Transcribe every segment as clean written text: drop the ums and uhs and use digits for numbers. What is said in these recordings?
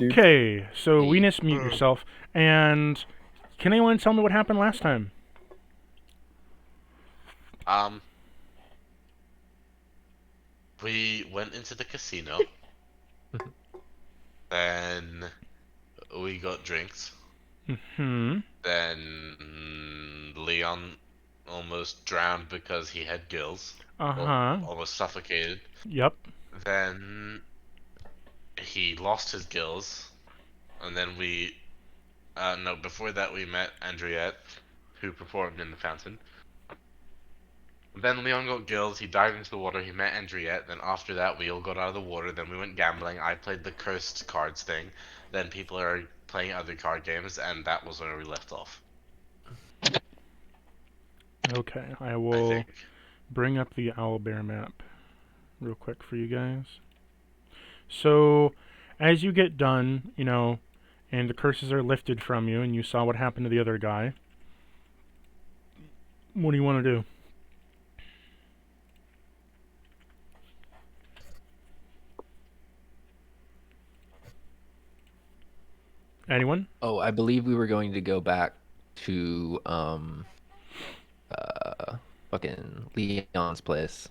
Okay, so Venus, mute yourself. And can anyone tell me what happened last time? We went into the casino, then we got drinks, Hmm. then Leon almost drowned because he had gills, or Uh-huh. almost suffocated. Yep. Then he lost his gills, and then no, before that we met Andriette, who performed in the fountain. Then Leon got gills, he dived into the water, he met Andriette, then after that we all got out of the water, then we went gambling, I played the cursed cards thing, then people are playing other card games, and that was where we left off, Okay, I I will think. bring up the owlbear map real quick for you guys. So, as you get done, and the curses are lifted from you, and you saw what happened to the other guy, what do you want to do? Anyone? Oh, I believe we were going to go back to fucking Leon's place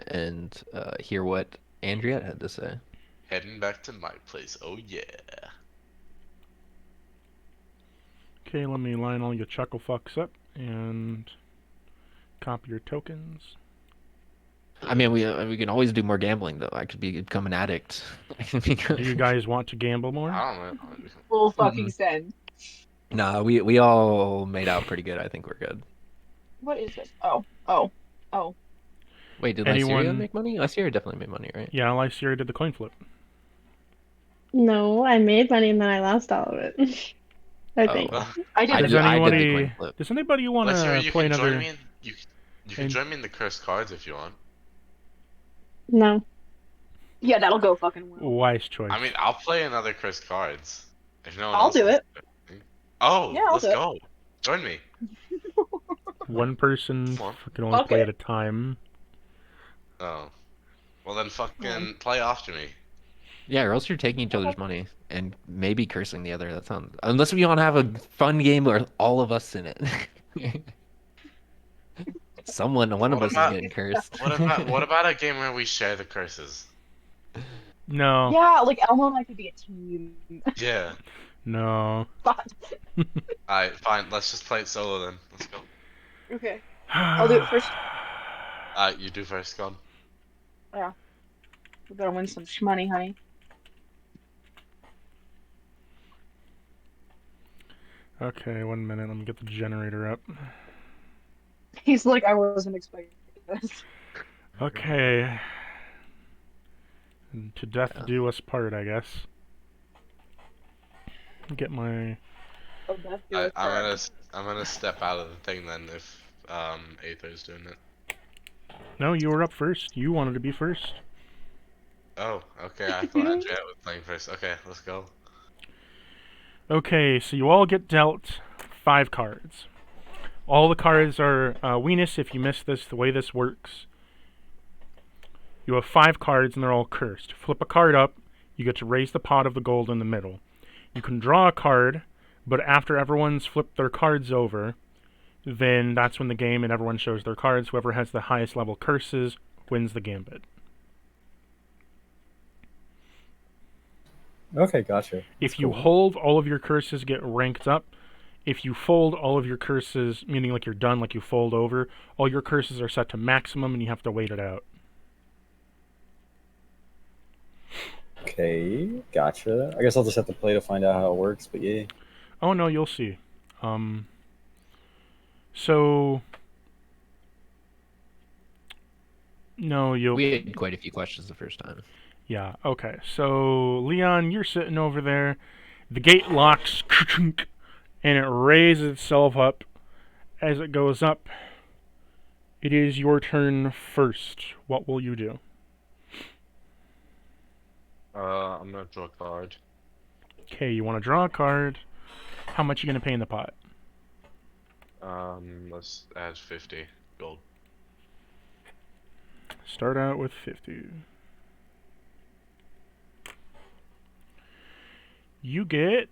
and hear what Andriette had to say. Heading back to my place, oh yeah. Okay, let me line all your chuckle fucks up and copy your tokens. I mean, we can always do more gambling though. I could become an addict. Do you guys want to gamble more? I don't know. Full fucking send. Nah, we all made out pretty good. I think we're good. What is this? Oh. Wait, did Lyceria Anyone? make money? Lyceria definitely made money, right? Yeah, Lyceria did the coin flip. No, I made money and then I lost all of it. I think. Oh, I did. Does I did the anybody? coin flip. Does anybody want Let's hear to you play can join another? me in you can join me in the cursed cards if you want. No. Yeah, that'll go fucking well. Wise choice. I mean, I'll play another cursed cards. If no one I'll else do wants it. to do it. Oh, Yeah, I'll let's do it. go. Join me. One person Come on. can only Fuck play it. at a time. Oh. Well then fucking play after me. Yeah, or else you're taking each other's money and maybe cursing the other. That sounds unless we want to have a fun game where all of us in it. One of What us is about getting cursed. what about a game where we share the curses? No. Yeah, like Elmo and I could be a team. Yeah. No. But Alright, fine. Let's just play it solo then. Let's go. okay, I'll do it first. You do first, go on. Yeah, we better win some shmoney, honey. Okay, 1 minute. Let me get the generator up. He's like, I wasn't expecting this. Okay. To death Yeah. do us part, I guess. Get my. Oh, that's I'm good. gonna step out of the thing then if Aether's doing it. No, you were up first. You wanted to be first. Oh, okay. I thought Andrea was playing first. Okay, let's go. Okay, so you all get dealt 5 cards. All the cards are Venus. If you miss this, the way this works, you have 5 cards and they're all cursed. Flip a card up, you get to raise the pot of the gold in the middle. You can draw a card, but after everyone's flipped their cards over, then that's when the game and everyone shows their cards. Whoever has the highest level curses wins the gambit. Okay, gotcha. If you hold, all of your curses get ranked up. If you fold, all of your curses, meaning like you're done, like you fold over, all your curses are set to maximum and you have to wait it out. Okay, gotcha. I guess I'll just have to play to find out how it works, but yeah. Oh no, you'll see. So no, you'll. We had quite a few questions the first time. Yeah. Okay. So Leon, you're sitting over there. The gate locks, and it raises itself up. As it goes up, it is your turn first. What will you do? I'm gonna draw a card. Okay, you want to draw a card. How much are you going to pay in the pot? Let's add 50 gold. Start out with 50. You get...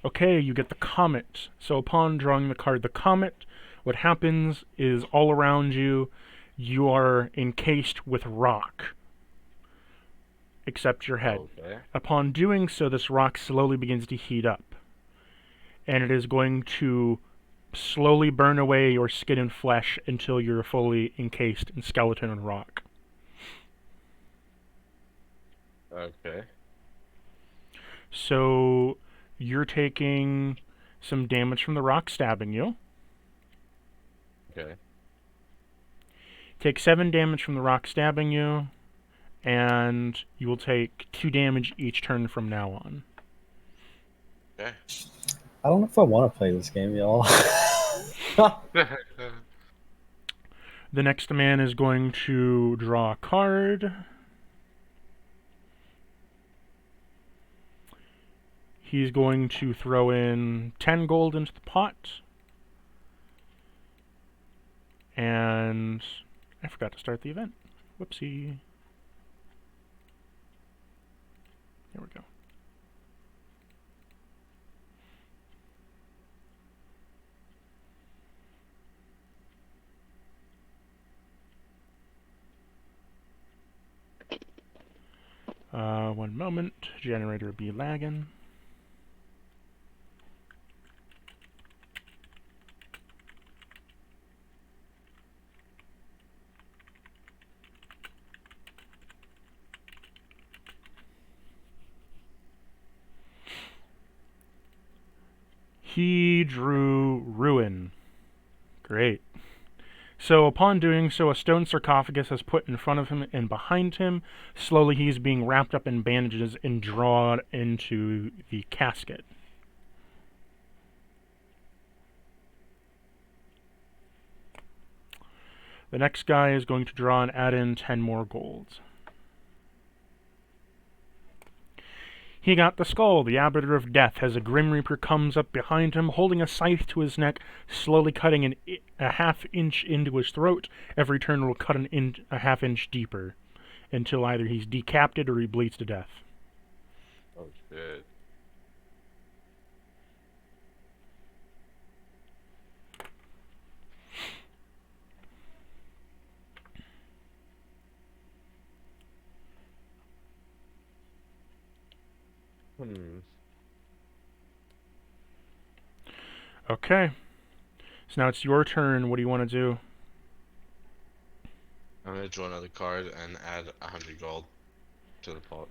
Okay, you get the comet. So upon drawing the card the comet, what happens is all around you, you are encased with rock. Except your head. Okay. Upon doing so, this rock slowly begins to heat up. And it is going to slowly burn away your skin and flesh until you're fully encased in skeleton and rock. Okay. So you're taking some damage from the rock stabbing you. Okay. Take 7 damage from the rock stabbing you, and you will take 2 damage each turn from now on. Okay. I don't know if I want to play this game, y'all. The next man is going to draw a card. He's going to throw in 10 gold into the pot. And I forgot to start the event. Whoopsie. There we go. One moment. Generator be lagging. He drew ruin. Great. So upon doing so, a stone sarcophagus is put in front of him and behind him. Slowly he's being wrapped up in bandages and drawn into the casket. The next guy is going to draw and add in 10 more golds. He got the skull. The Arbiter of Death, as a Grim Reaper comes up behind him, holding a scythe to his neck, slowly cutting a half-inch into his throat. Every turn will cut a half-inch deeper, until either he's decapitated or he bleeds to death. Oh shit. Okay. So now it's your turn. What do you want to do? I'm gonna draw another card and add 100 gold to the pot.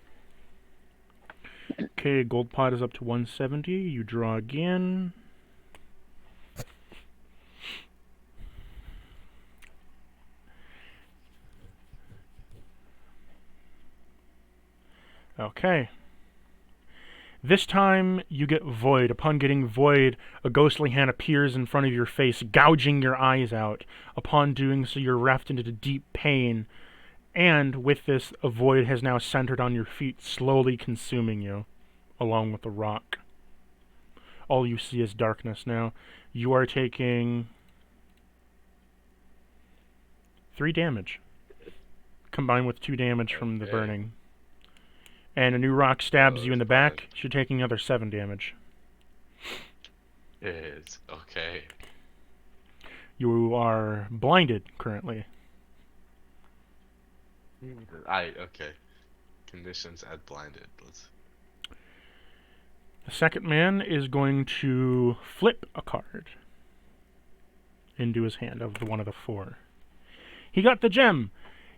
Okay, gold pot is up to 170. You draw again. Okay. This time, you get Void. Upon getting Void, a ghostly hand appears in front of your face, gouging your eyes out. Upon doing so, you're wrapped into deep pain. And with this, a Void has now centered on your feet, slowly consuming you, along with the rock. All you see is darkness now. You are taking 3 damage, combined with 2 damage from the burning. And a new rock stabs you in the back. You're taking another 7 damage. It's okay. You are blinded currently. Okay. Conditions add blinded. Let's. The second man is going to flip a card into his hand of one of the 4. He got the gem.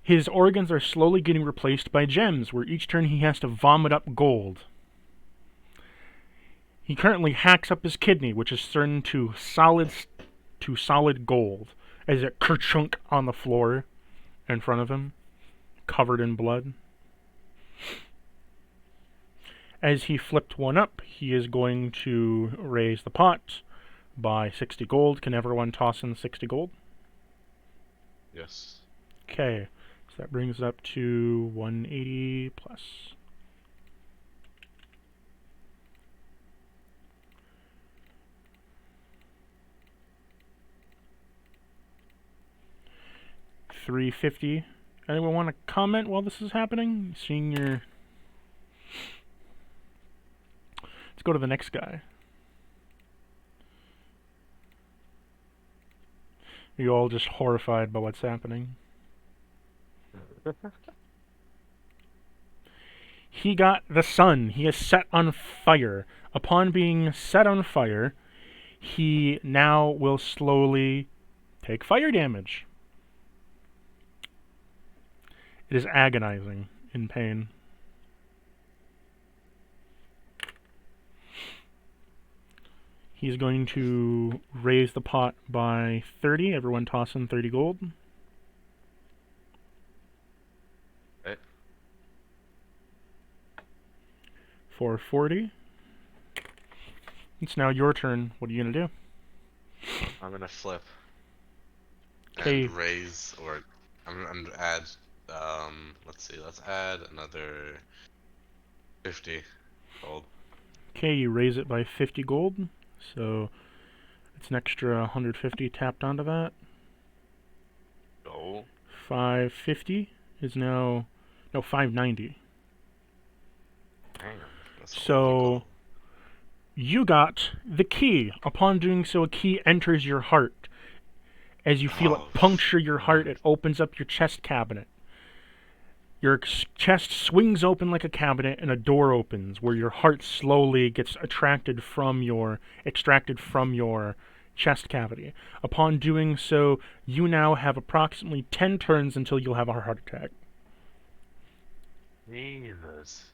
His organs are slowly getting replaced by gems, where each turn he has to vomit up gold. He currently hacks up his kidney, which is turned to solid gold, as it kerchunk on the floor in front of him, covered in blood. As he flipped one up, he is going to raise the pot by 60 gold. Can everyone toss in 60 gold? Yes. Okay. So that brings it up to 180 plus. 350. Anyone want to comment while this is happening? Seeing your... Let's go to the next guy. Are you all just horrified by what's happening? He got the sun. He is set on fire. Upon being set on fire, he now will slowly take fire damage. It is agonizing in pain. He's going to raise the pot by 30. Everyone toss in 30 gold. Okay. For 40. It's now your turn. What are you going to do? I'm gonna flip. Okay. And raise, or I'm gonna add. Let's see. Let's add another 50 gold. Okay, you raise it by 50 gold. So it's an extra 150 tapped onto that. Go. 550 is now... No, 590. Damn. That's a lot of So gold. you got the key. Upon doing so, a key enters your heart. As you feel Oh, it puncture your heart, it opens up your chest cabinet. Your chest swings open like a cabinet, and a door opens where your heart slowly gets extracted from your chest cavity. Upon doing so, you now have approximately 10 turns until you'll have a heart attack. Jesus.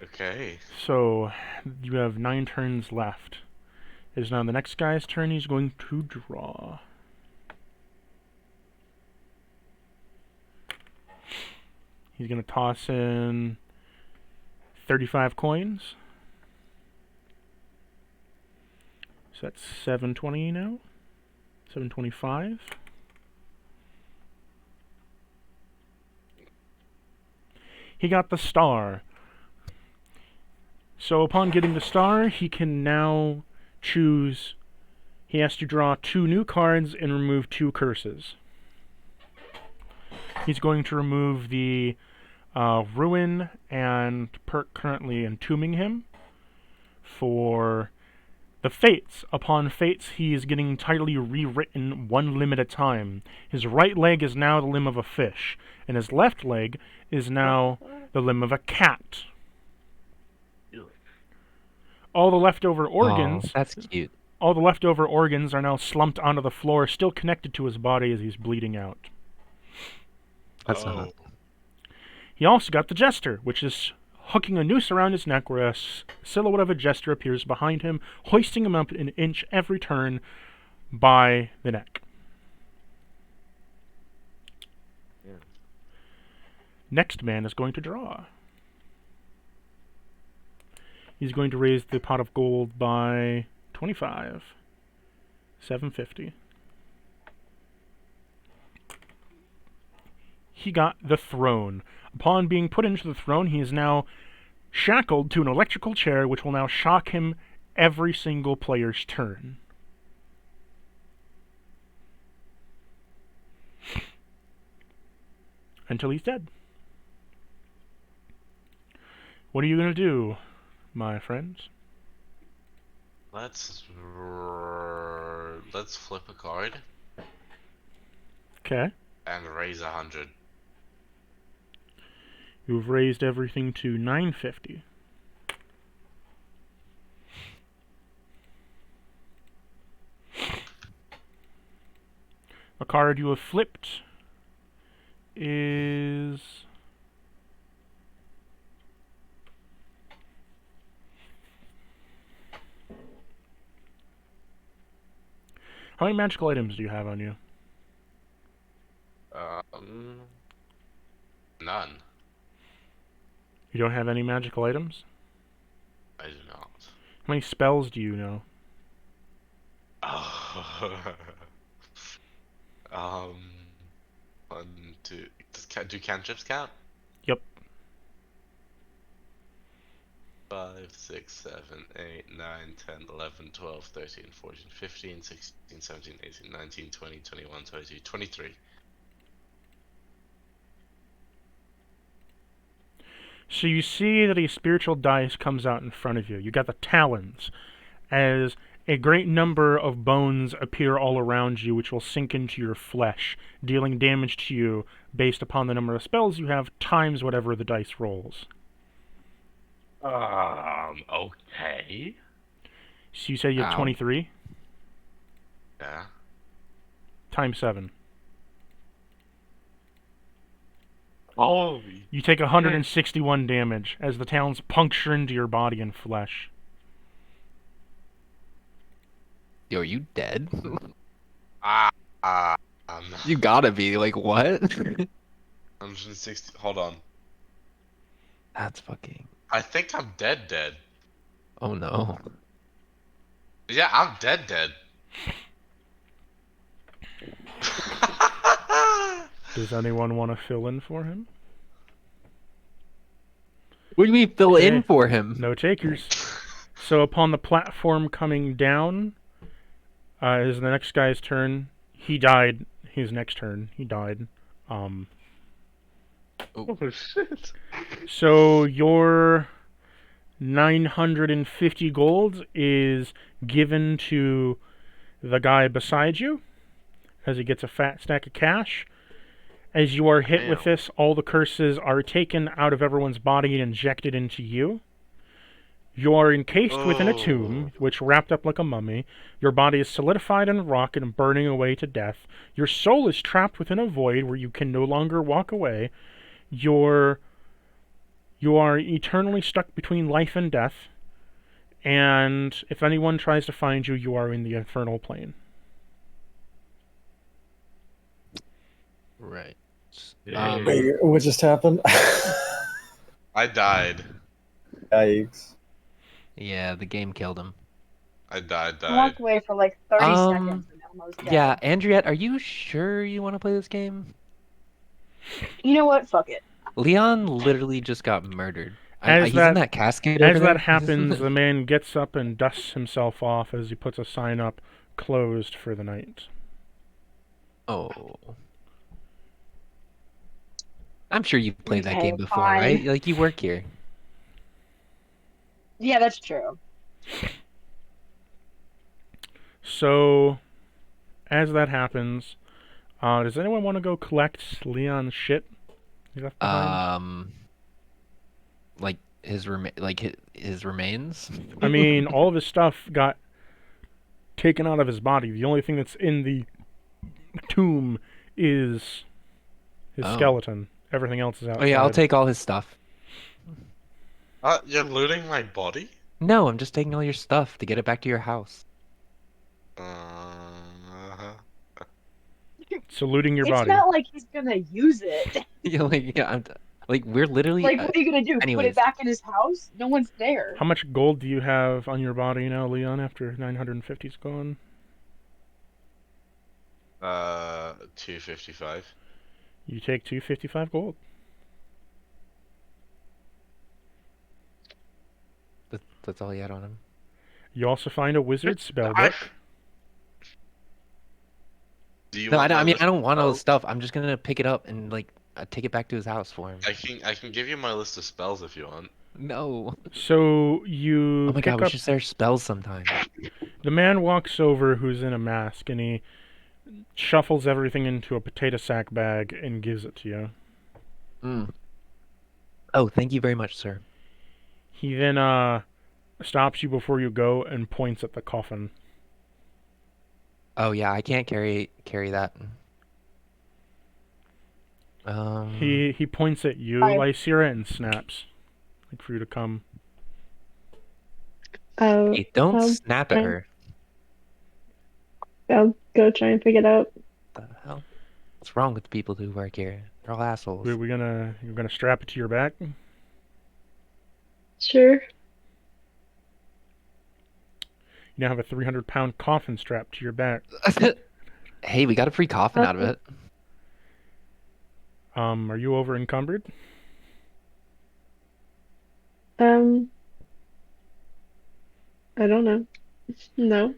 Okay. So you have 9 turns left. It is now the next guy's turn. He's going to draw. He's going to toss in 35 coins. So that's 720 now. 725. He got the star. So upon getting the star, he can now choose... He has to draw 2 new cards and remove 2 curses. He's going to remove the Ruin and perk currently entombing him. For the Fates. Upon Fates, he is getting entirely rewritten 1 limb at a time. His right leg is now the limb of a fish, and his left leg is now the limb of a cat. All the leftover organs... Oh, that's cute. All the leftover organs are now slumped onto the floor, still connected to his body as he's bleeding out. That's not... He also got the Jester, which is hooking a noose around his neck where a silhouette of a Jester appears behind him, hoisting him up an inch every turn by the neck. Yeah. Next man is going to draw. He's going to raise the pot of gold by 25. 750. He got the throne. Upon being put into the throne, he is now shackled to an electrical chair, which will now shock him every single player's turn. Until he's dead. What are you going to do, my friends? Let's flip a card Okay. and raise 100. You've raised everything to 950. A card you have flipped is... How many magical items do you have on you? None. You don't have any magical items? I do not. How many spells do you know? One, two. Do cantrips count? Yep. 5, 6, 7, 8, 9, 10, 11, 12, 13, 14, 15, 16, 17, 18, 19, 20, 21, 22, 23. So you see that a spiritual dice comes out in front of you. You got the talons, as a great number of bones appear all around you, which will sink into your flesh, dealing damage to you based upon the number of spells you have times whatever the dice rolls. Okay. So you say you have Ow. 23 Yeah. times 7. Oh. You take 161 damage as the talons puncture into your body and flesh. Yo, are you dead? Um, You gotta be. Like, what? 160. Hold on. That's fucking... I think I'm dead. Oh, no. Yeah, I'm dead. Does anyone want to fill in for him? What do you mean fill in Okay. for him? No takers. So upon the platform coming down, is the next guy's turn. He died. His next turn, he died. Oh shit. So your 950 gold is given to the guy beside you as he gets a fat stack of cash. As you are hit with Damn. this, all the curses are taken out of everyone's body and injected into you. You are encased within a tomb, which wrapped up like a mummy. Your body is solidified in rock and burning away to death. Your soul is trapped within a void where you can no longer walk away. You are eternally stuck between life and death. And if anyone tries to find you, you are in the infernal plane. Right. Wait, what just happened? I died. Yikes. Yeah, the game killed him. I died. I walked away for like 30 Um, seconds and almost dead. Yeah, Andriette, are you sure you want to play this game? You know what? Fuck it. Leon literally just got murdered. As He's in that- that casket over As there. that happens, the man gets up and dusts himself off as he puts a sign up, closed for the night. Oh. I'm sure you've played that Okay, game before, fine. right? Like, you work here. Yeah, that's true. So, as that happens, does anyone want to go collect Leon's shit he left behind? Like his remains. I mean, all of his stuff got taken out of his body. The only thing that's in the tomb is his Oh. skeleton. Everything else is outside. Oh yeah, I'll take all his stuff. You're looting my body? No, I'm just taking all your stuff to get it back to your house. So looting your It's body. not like he's gonna use it. We're literally. Like, what are you gonna do? Put anyways. it back in his house? No one's there. How much gold do you have on your body now, Leon, after 950's gone? 255. You take 255 gold. That's all he had on him. You also find a wizard spell I- book. Do you No, I want don't, my I mean list I of don't want all the spells? stuff. I'm just gonna pick it up and take it back to his house for him. I can give you my list of spells if you want. No. So you Oh my pick god, we up. should share spells sometime. The man walks over who's in a mask and he shuffles everything into a potato sack bag and gives it to you. Mm. Oh, thank you very much, sir. He then stops you before you go and points at the coffin. Oh yeah, I can't carry that. He points at you, Hi. Lysira, and snaps. Like for you to come. Hey, don't I'll snap at try- her. I'll go try and pick it up. What the hell? What's wrong with the people who work here? They're all assholes. You're gonna strap it to your back. Sure. You now have a 300-pound coffin strapped to your back. Hey, we got a free coffin out of it. Are you over encumbered? I don't know. No, You're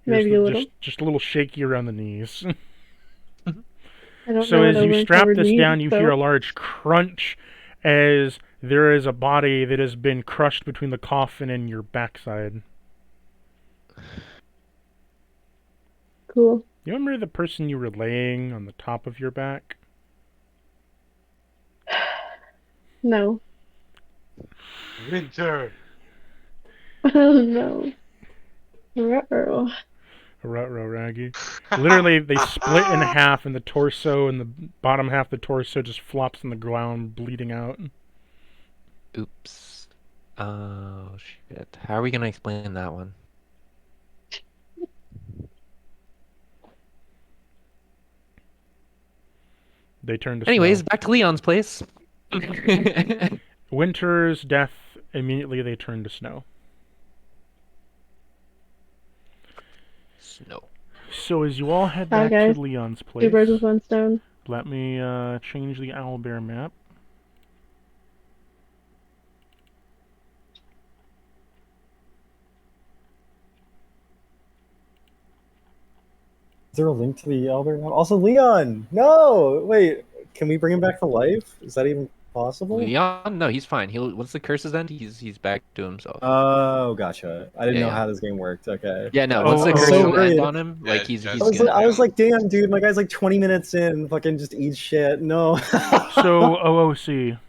maybe a little. just a little shaky around the knees. I don't So know as what you strap over-covered this meat, down, you hear so. a large crunch as there is a body that has been crushed between the coffin and your backside. Cool. You remember the person you were laying on the top of your back? No. Winter. Oh no. Ruh-roh. Ruh-roh, Raggy. Literally, they split in half, and the torso and the bottom half of the torso just flops on the ground, bleeding out. Oops. Oh shit. How are we gonna explain that one? They turn to Anyways, snow. back to Leon's place. Winter's death, immediately they turn to snow. Snow. So as you all head Bye, back guys. to Leon's Two birds with place, one stone. let me change the owlbear map. Is there a link to the Elder? Also, Leon! No! Wait, can we bring him back to life? Is that even possible? Leon? No, he's fine. He'll once the curses end, he's back to himself. Oh, gotcha. I didn't Yeah, know yeah. how this game worked. Okay. Yeah, no. Oh, Once the I was curses so end worried. on him, Yeah, like he's just- gonna. I was like, damn, dude, my guy's like 20 minutes in, fucking just eat shit. No. So OOC,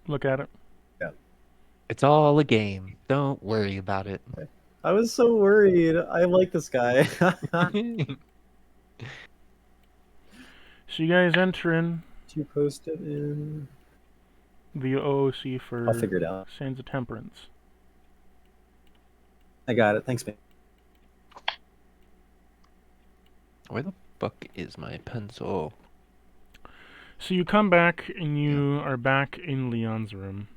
look at it. It's all a game. Don't worry about it. I was so worried. I like this guy. So you guys enter in Did you post it in? the OOC for I'll figure it out. Sands of Temperance. I got it. Thanks, man. Where the fuck is my pencil? So you come back and you are back in Leon's room.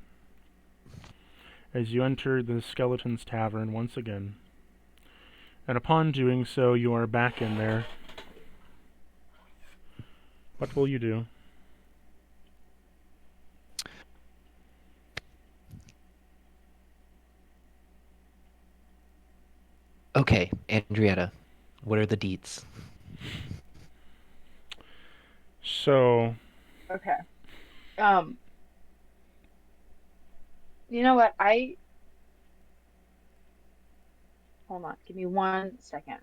As you enter the Skeleton's Tavern once again. And upon doing so, you are back in there. What will you do? Okay, Andrietta, what are the deets? So, Okay. You know what? Hold on. Give me 1 second.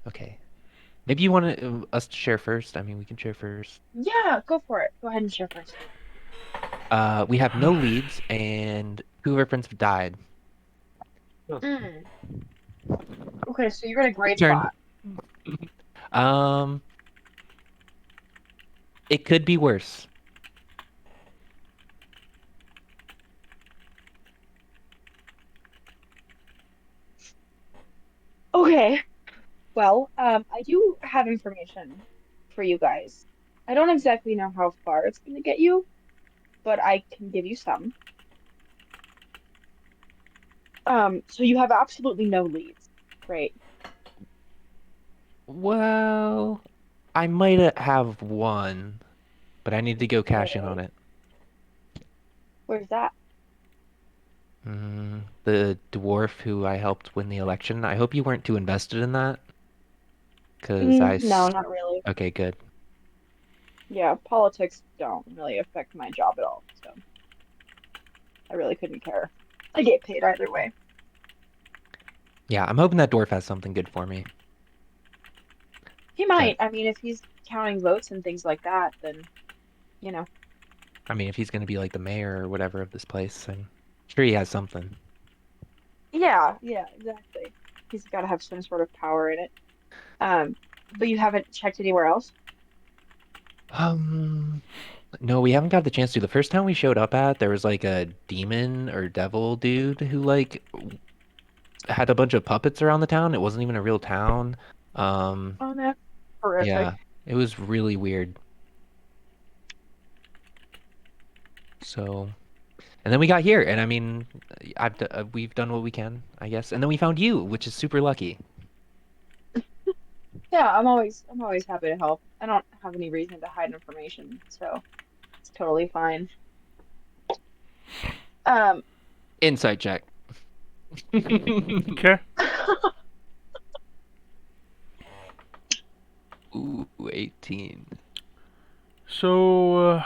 Okay. Maybe you want us to share first? I mean, we can share first. Yeah, go for it. Go ahead and share first. We have no leads, and two of our friends have died. Mm. Okay, so you're in a great Turn. spot. It could be worse. Okay. Well, I do have information for you guys. I don't exactly know how far it's going to get you, but I can give you some. So you have absolutely no leads, right? Well, I might have one, but I need to go cash in on Okay. it. Where's that? The dwarf who I helped win the election. I hope you weren't too invested in that. No, not really. Okay, good. Yeah, politics don't really affect my job at all, so I really couldn't care. I get paid either way. Yeah, I'm hoping that dwarf has something good for me. He might. I mean, if he's counting votes and things like that, then, you know. I mean, if he's gonna be like the mayor or whatever of this place, I'm sure he has something. Yeah, exactly. He's got to have some sort of power in it. But you haven't checked anywhere else? No, we haven't got the chance to. The first town we showed up at, there was like a demon or devil dude who like had a bunch of puppets around the town. It wasn't even a real town. Oh, that's horrific. Yeah, it was really weird. So, and then we got here, and I mean, we've done what we can, I guess. And then we found you, which is super lucky. Yeah, I'm always happy to help. I don't have any reason to hide information, so it's totally fine. Um, Insight check. Okay. Ooh, 18. So,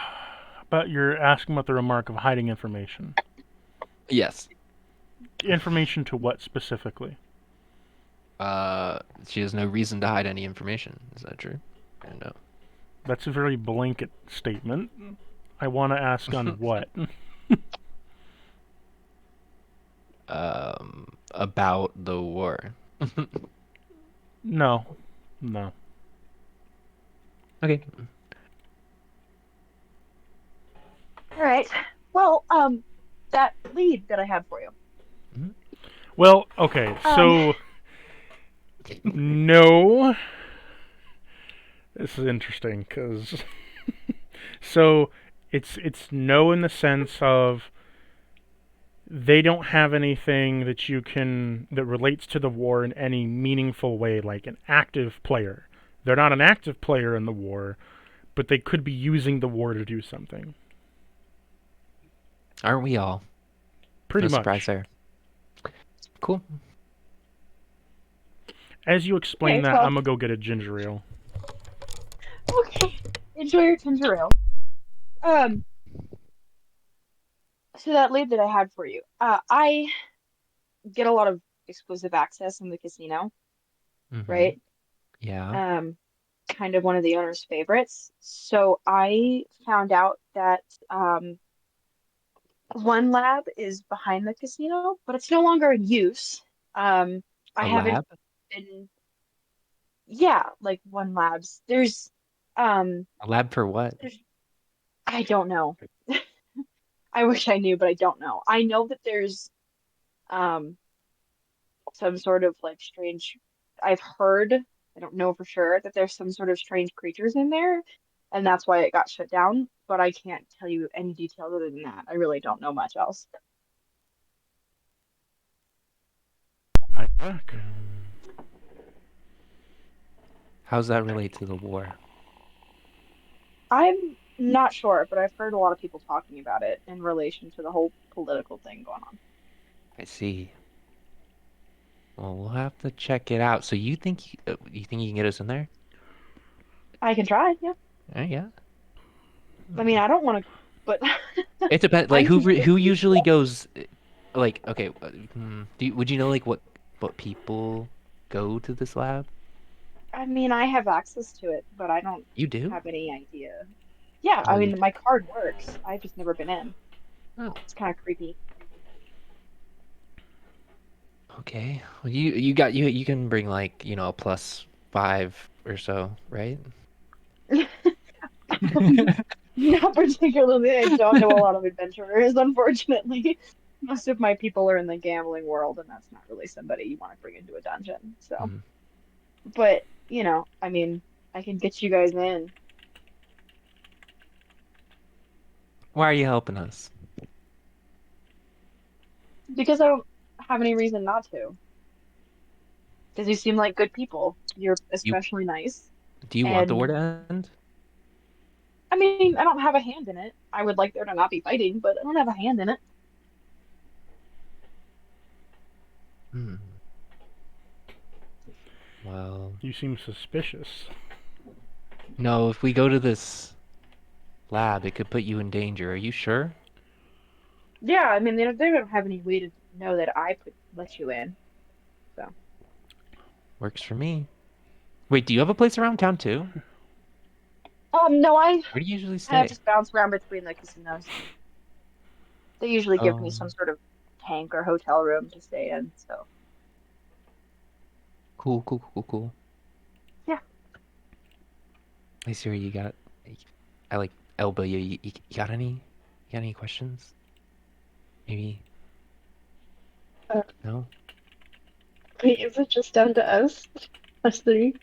about you're asking about the remark of hiding information. Yes. Information to what specifically? She has no reason to hide any information. Is that true? I don't know. That's a very blanket statement. I want to ask on what? About the war. No. No. Okay. All right. Well, that lead that I had for you. Well, okay, so no. This is interesting because so it's no in the sense of they don't have anything that you can that relates to the war in any meaningful way, like an active player. They're not an active player in the war, but they could be using the war to do something. Aren't we all? Pretty No much. surprise there. Cool. As you explain Okay, that, well- I'm gonna go get a ginger ale. Okay. Enjoy your ginger ale. So that lead that I had for you, I get a lot of exclusive access in the casino, right? Yeah. Kind of one of the owner's favorites. So I found out that one lab is behind the casino, but it's no longer in use. I A haven't lab? been, yeah, like one labs. There's, um, A lab for what? I don't know. I wish I knew, but I don't know. I know that there's um some sort of like strange, I've heard, I don't know for sure, that there's some sort of strange creatures in there, and that's why it got shut down, but I can't tell you any details other than that. I really don't know much else. How's that relate to the war? I'm not sure, but I've heard a lot of people talking about it in relation to the whole political thing going on. I see. Well, we'll have to check it out. So you think you can get us in there? I can try, yeah. Yeah. I mean, I don't want to, but It depends. Like I can who get you. usually goes? Like okay, would you know like what people go to this lab? I mean, I have access to it, but I don't You do? have any idea. Yeah, I Oh, mean, my card works. I've just never been in. oh, It's kind of creepy. okay. Well, you can bring like a +5 or so, right? Not particularly. I don't know a lot of adventurers, unfortunately. Most of my people are in the gambling world, and that's not really somebody you want to bring into a dungeon. So, Mhm. but I mean, I can get you guys in. Why are you helping us? Because I don't have any reason not to. Because you seem like good people. You're You especially nice. do you want the war And to end? I mean, I don't have a hand in it. I would like there to not be fighting, but I don't have a hand in it. Hmm. Well, You seem suspicious. no. If we go to this lab, it could put you in danger. Are you sure? Yeah, I mean, they don't have any way to know that I could let you in. So, Works for me. Wait, do you have a place around town too? no, I Where do you usually kind of stay? just bounce around between the casinos. They usually give me some Um, sort of tank or hotel room to stay in. So, cool. yeah. Hey Siri, you got? I like elbow you. You got any? You got any questions? Maybe Uh, no. Wait, is it just down to us? Us three?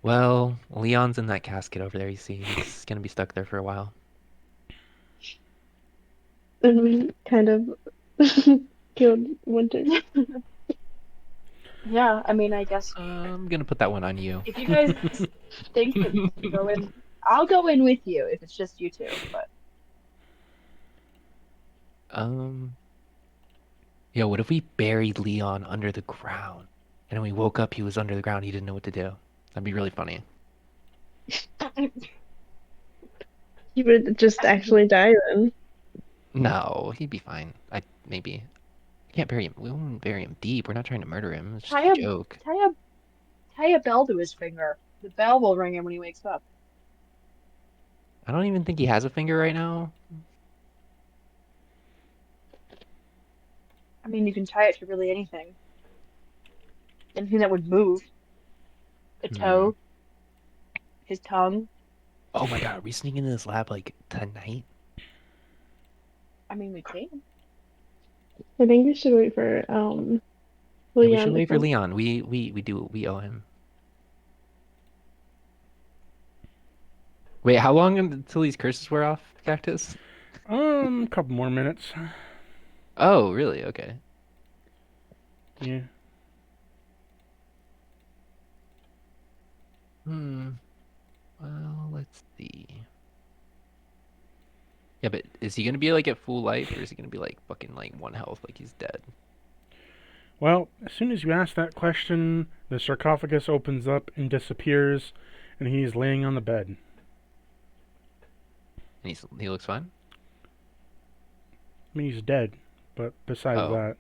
Well, Leon's in that casket over there. You see, he's gonna be stuck there for a while. And we kind of killed Winter. Yeah, I mean, I guess I'm gonna put that one on you. if you guys think that we can go in, I'll go in with you if it's just you two. But Um, Yo, what if we buried Leon under the ground? And when we woke up, he was under the ground. He didn't know what to do. That'd be really funny. He would just actually die then. No, he'd be fine. Maybe. Can't bury him. We won't bury him deep. We're not trying to murder him. It's just Tie a a joke. tie a tie a bell to his finger. The bell will ring him when he wakes up. I don't even think he has a finger right now. I mean, you can tie it to really anything. Anything that would move. A Hmm. toe, his tongue. Oh my god, are we sneaking into this lab like tonight? I mean, we can. I think we should wait for Yeah, we Leon should to wait for come. Leon. We owe him. Wait, how long until these curses wear off, Cactus? A couple more minutes. Oh, really? Okay. Yeah. Well, let's see. Yeah, but is he gonna be like at full life, or is he gonna be like fucking like 1 health, like he's dead? Well, as soon as you ask that question, the sarcophagus opens up and disappears, and he's laying on the bed. And he looks fine. I mean, he's dead, but besides Oh. that.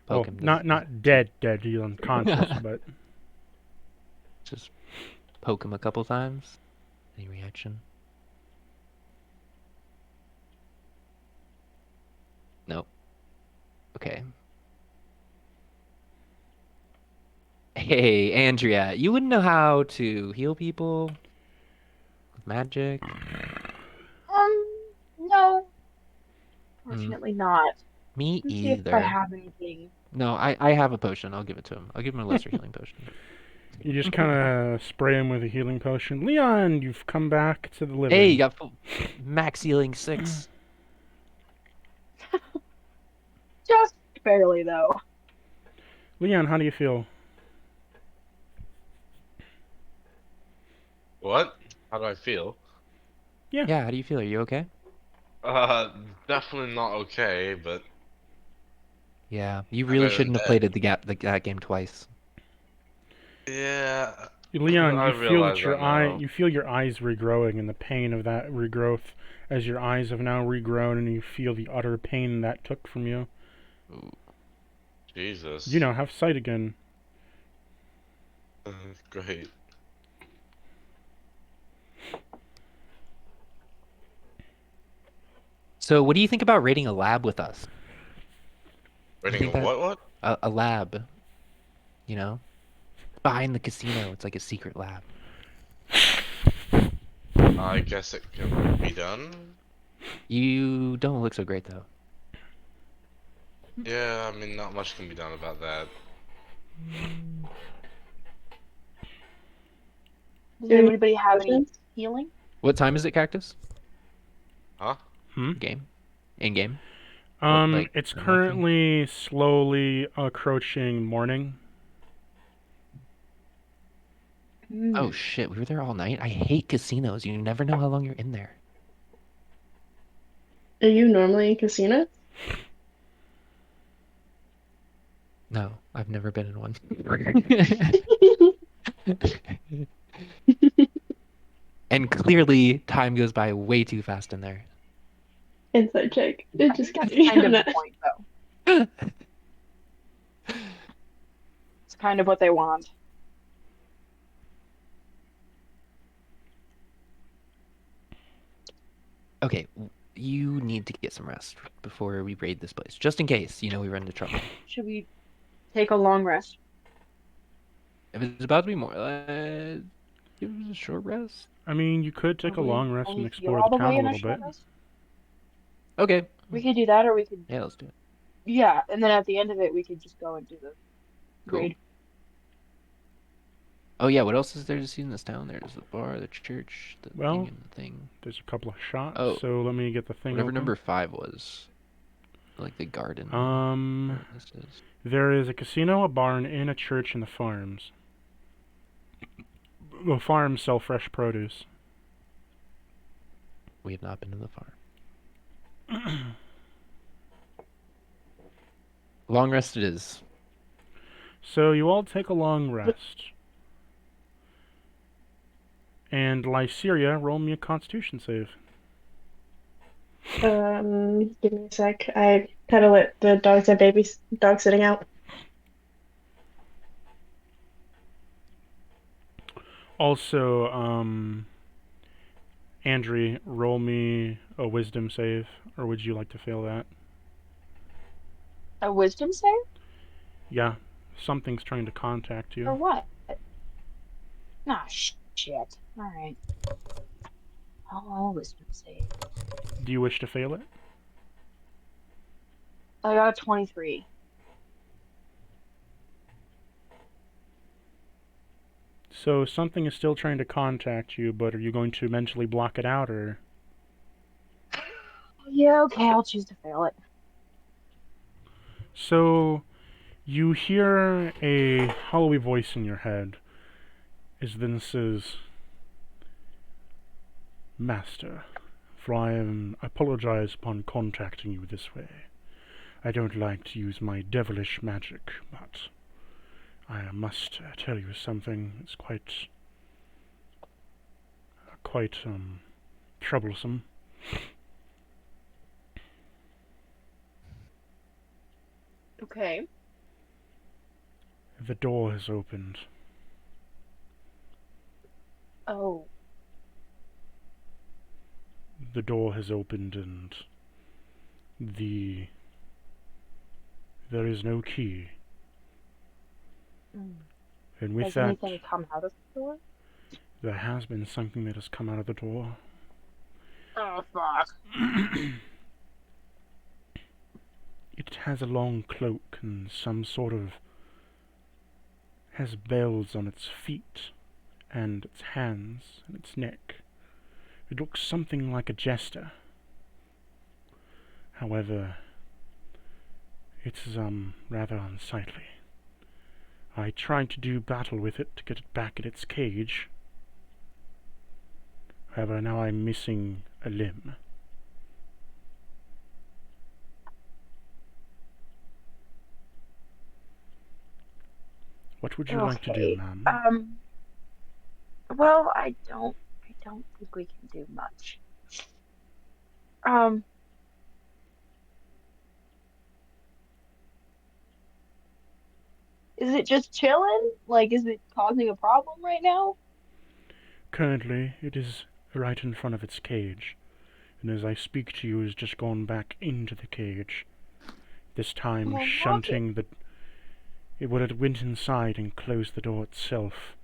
Poke Oh, him. not dead, he's unconscious, but Just poke him a couple times. Any reaction? Nope. Okay. Hey, Andrea, you wouldn't know how to heal people with magic? No. Fortunately not. Me Let's see if I either. have anything. No, I have a potion. I'll give it to him. I'll give him a lesser healing potion. you just kind of spray him with a healing potion. Leon, you've come back to the living. Hey, you got max healing 6. Just barely, though. Leon, how do you feel? What? How do I feel? Yeah, how do you feel? Are you okay? Definitely not okay, but Yeah, you I'm really better than shouldn't have dead. played that game twice. Yeah, Leon, I you feel realize that your that now. you feel your eyes regrowing and the pain of that regrowth as your eyes have now regrown and you feel the utter pain that took from you. Ooh. Jesus. You know, have sight again. Great. So, what do you think about raiding a lab with us? Rating think a that- what? A lab, you know? Behind the casino, it's like a secret lab. I guess it can be done. You don't look so great, though. Yeah, I mean, not much can be done about that. Does Do anybody have any potions? healing? What time is it, Cactus? Huh? Game? In game? like, It's roughly? currently slowly approaching morning. Oh shit, we were there all night? I hate casinos. You never know how long you're in there. Are you normally in casinos? No, I've never been in one. And clearly, time goes by way too fast in there. Inside check. I Just think that's kidding. kind I'm of the not- point, though. It's kind of what they want. Okay, you need to get some rest before we raid this place, just in case, we run into trouble. Should we take a long rest? If it's about to be more, give us a short rest. I mean, you could take a Will we- long rest will and we explore feel all the the town way a in a little short bit. rest? Okay. We could do that, or we could, Yeah, let's do it. yeah, and then at the end of it, we could just go and do the Cool. raid. Oh yeah, what else is there to see in this town? There's the bar, the church, the Well, thing and the thing. There's a couple of shops, Oh. so let me get the thing Whatever open. number 5 was. Like the garden. This is. There is a casino, a barn, and a church in the farms. The farms sell fresh produce. We have not been to the farm. Long rest it is. So you all take a long rest. And Lyceria, roll me a Constitution save. Give me a sec. I gotta let the dogs have babies. Dog sitting out. Also, Andrew, roll me a Wisdom save, or would you like to fail that? A wisdom save? Yeah, something's trying to contact Or you. what? Nah, shit. Alright. Oh, wisdom save. Do you wish to fail it? I got a 23. So something is still trying to contact you, but are you going to mentally block it out, or? Yeah, okay, I'll choose to fail it. So you hear a hollowy voice in your head as then says, Master, for I apologize upon contacting you this way. I don't like to use my devilish magic, but I must tell you something. It's quite troublesome. Okay. The door has opened. Oh. The door has opened and there is no key. Mm. And with Has that, anything come out of the door? there has been something that has come out of the door. Oh, fuck. It has a long cloak and some sort of has bells on its feet and its hands and its neck. It looks something like a jester. However, it's rather unsightly. I tried to do battle with it to get it back in its cage. However, now I'm missing a limb. What would you like to do, Okay. ma'am? Well, I don't think we can do much. Is it just chilling? Like, is it causing a problem right now? Currently, it is right in front of its cage, and as I speak to you, has just gone back into the cage. This time, Well, shunting the... It would have went inside and closed the door itself,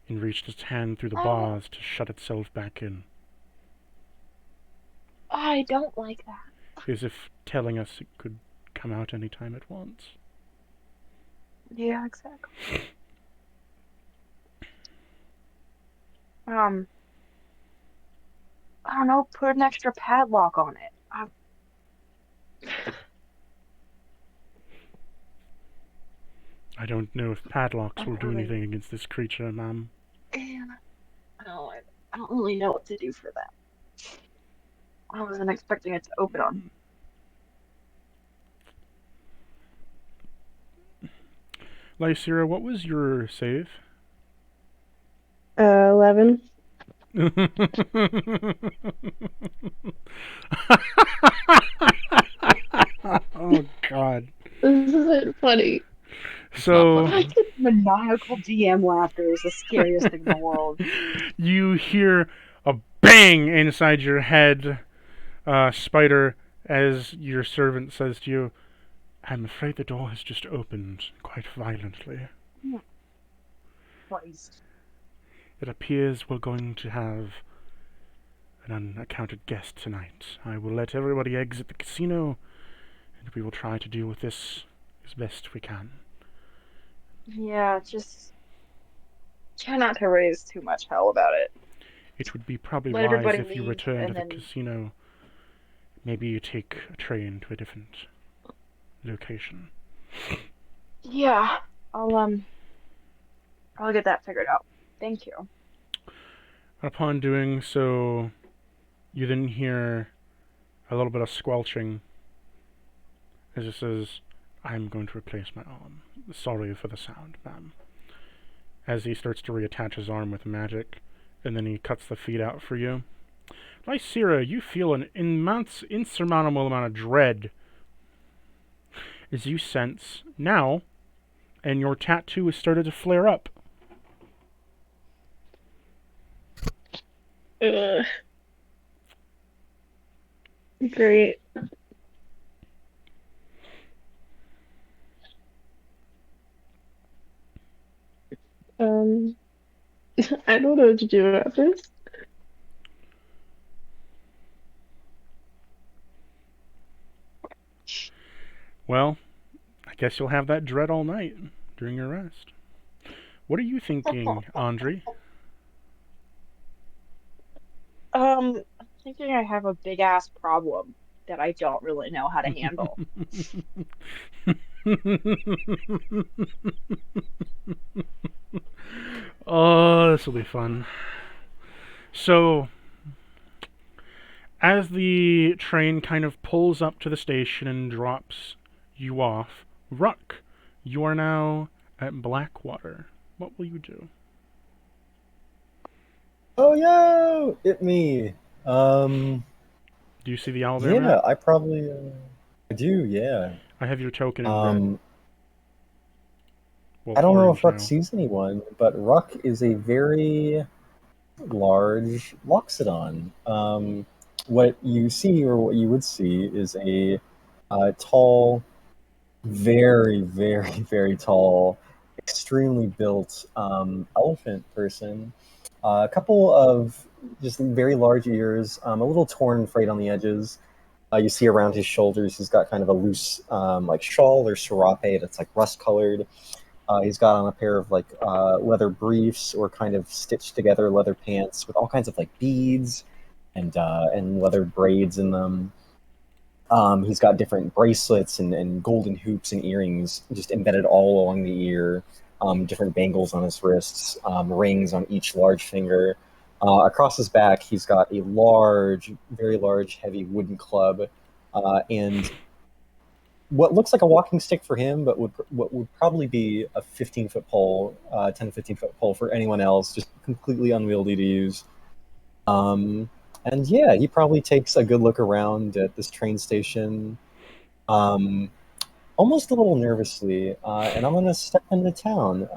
and reached its hand through the bars to shut itself back in, I don't like that. as if telling us it could come out any time it wants. Yeah, exactly. I don't know, put an extra padlock on it. I don't know if padlocks I will don't do really- anything against this creature, ma'am. And I don't really know what to do for that. I wasn't expecting it to open on. Lycera, what was your save? 11. Oh God. This isn't funny. So Maniacal DM laughter is the scariest thing in the world. you hear a bang inside your head, Spider, as your servant says to you, I'm afraid the door has just opened quite violently. Christ. It appears we're going to have an unaccounted guest tonight. I will let everybody exit the casino, and we will try to deal with this as best we can. Yeah, just try not to raise too much hell about it. It would be probably Let wise everybody if you leave, return to and the then- casino. Maybe you take a train to a different location. Yeah, I'll get that figured out. Thank you. Upon doing so, You then hear a little bit of squelching as it says, "I'm going to replace my arm. Sorry for the sound, ma'am." As he starts to reattach his arm with magic, and then he cuts the feet out for you. Lysira, you feel an insurmountable amount of dread as you sense now, and your tattoo has started to flare up. Ugh. Great. Um, I don't know what to do about this. Well, I guess you'll have that dread all night during your rest. What are you thinking, Andre? I'm thinking I have a big ass problem that I don't really know how to handle. Oh, this will be fun. So, as the train kind of pulls up to the station and drops you off, Ruck, you are now at Blackwater. What will you do? Oh, yo! It me. Do you see the owlbear Yeah, map? I probably. I do, yeah. I have your token in red. Well, I don't know orange if Ruck now. sees anyone, but Ruck is a very large Loxodon. What you see, or what you would see, is a tall, very, very, very tall, extremely built elephant person. A couple of just very large ears, a little torn and frayed on the edges. You see around his shoulders, he's got kind of a loose like shawl or serape that's like rust colored. He's got on a pair of like leather briefs or kind of stitched together leather pants with all kinds of like beads and leather braids in them. He's got different bracelets and golden hoops and earrings just embedded all along the ear. Different bangles on his wrists, rings on each large finger. Across his back, he's got a large, very large, heavy wooden club, and what looks like a walking stick for him, but what would probably be a 15-foot pole, 10 to 15-foot pole for anyone else, just completely unwieldy to use. And yeah, he probably takes a good look around at this train station, um, almost a little nervously, and I'm going to step into town.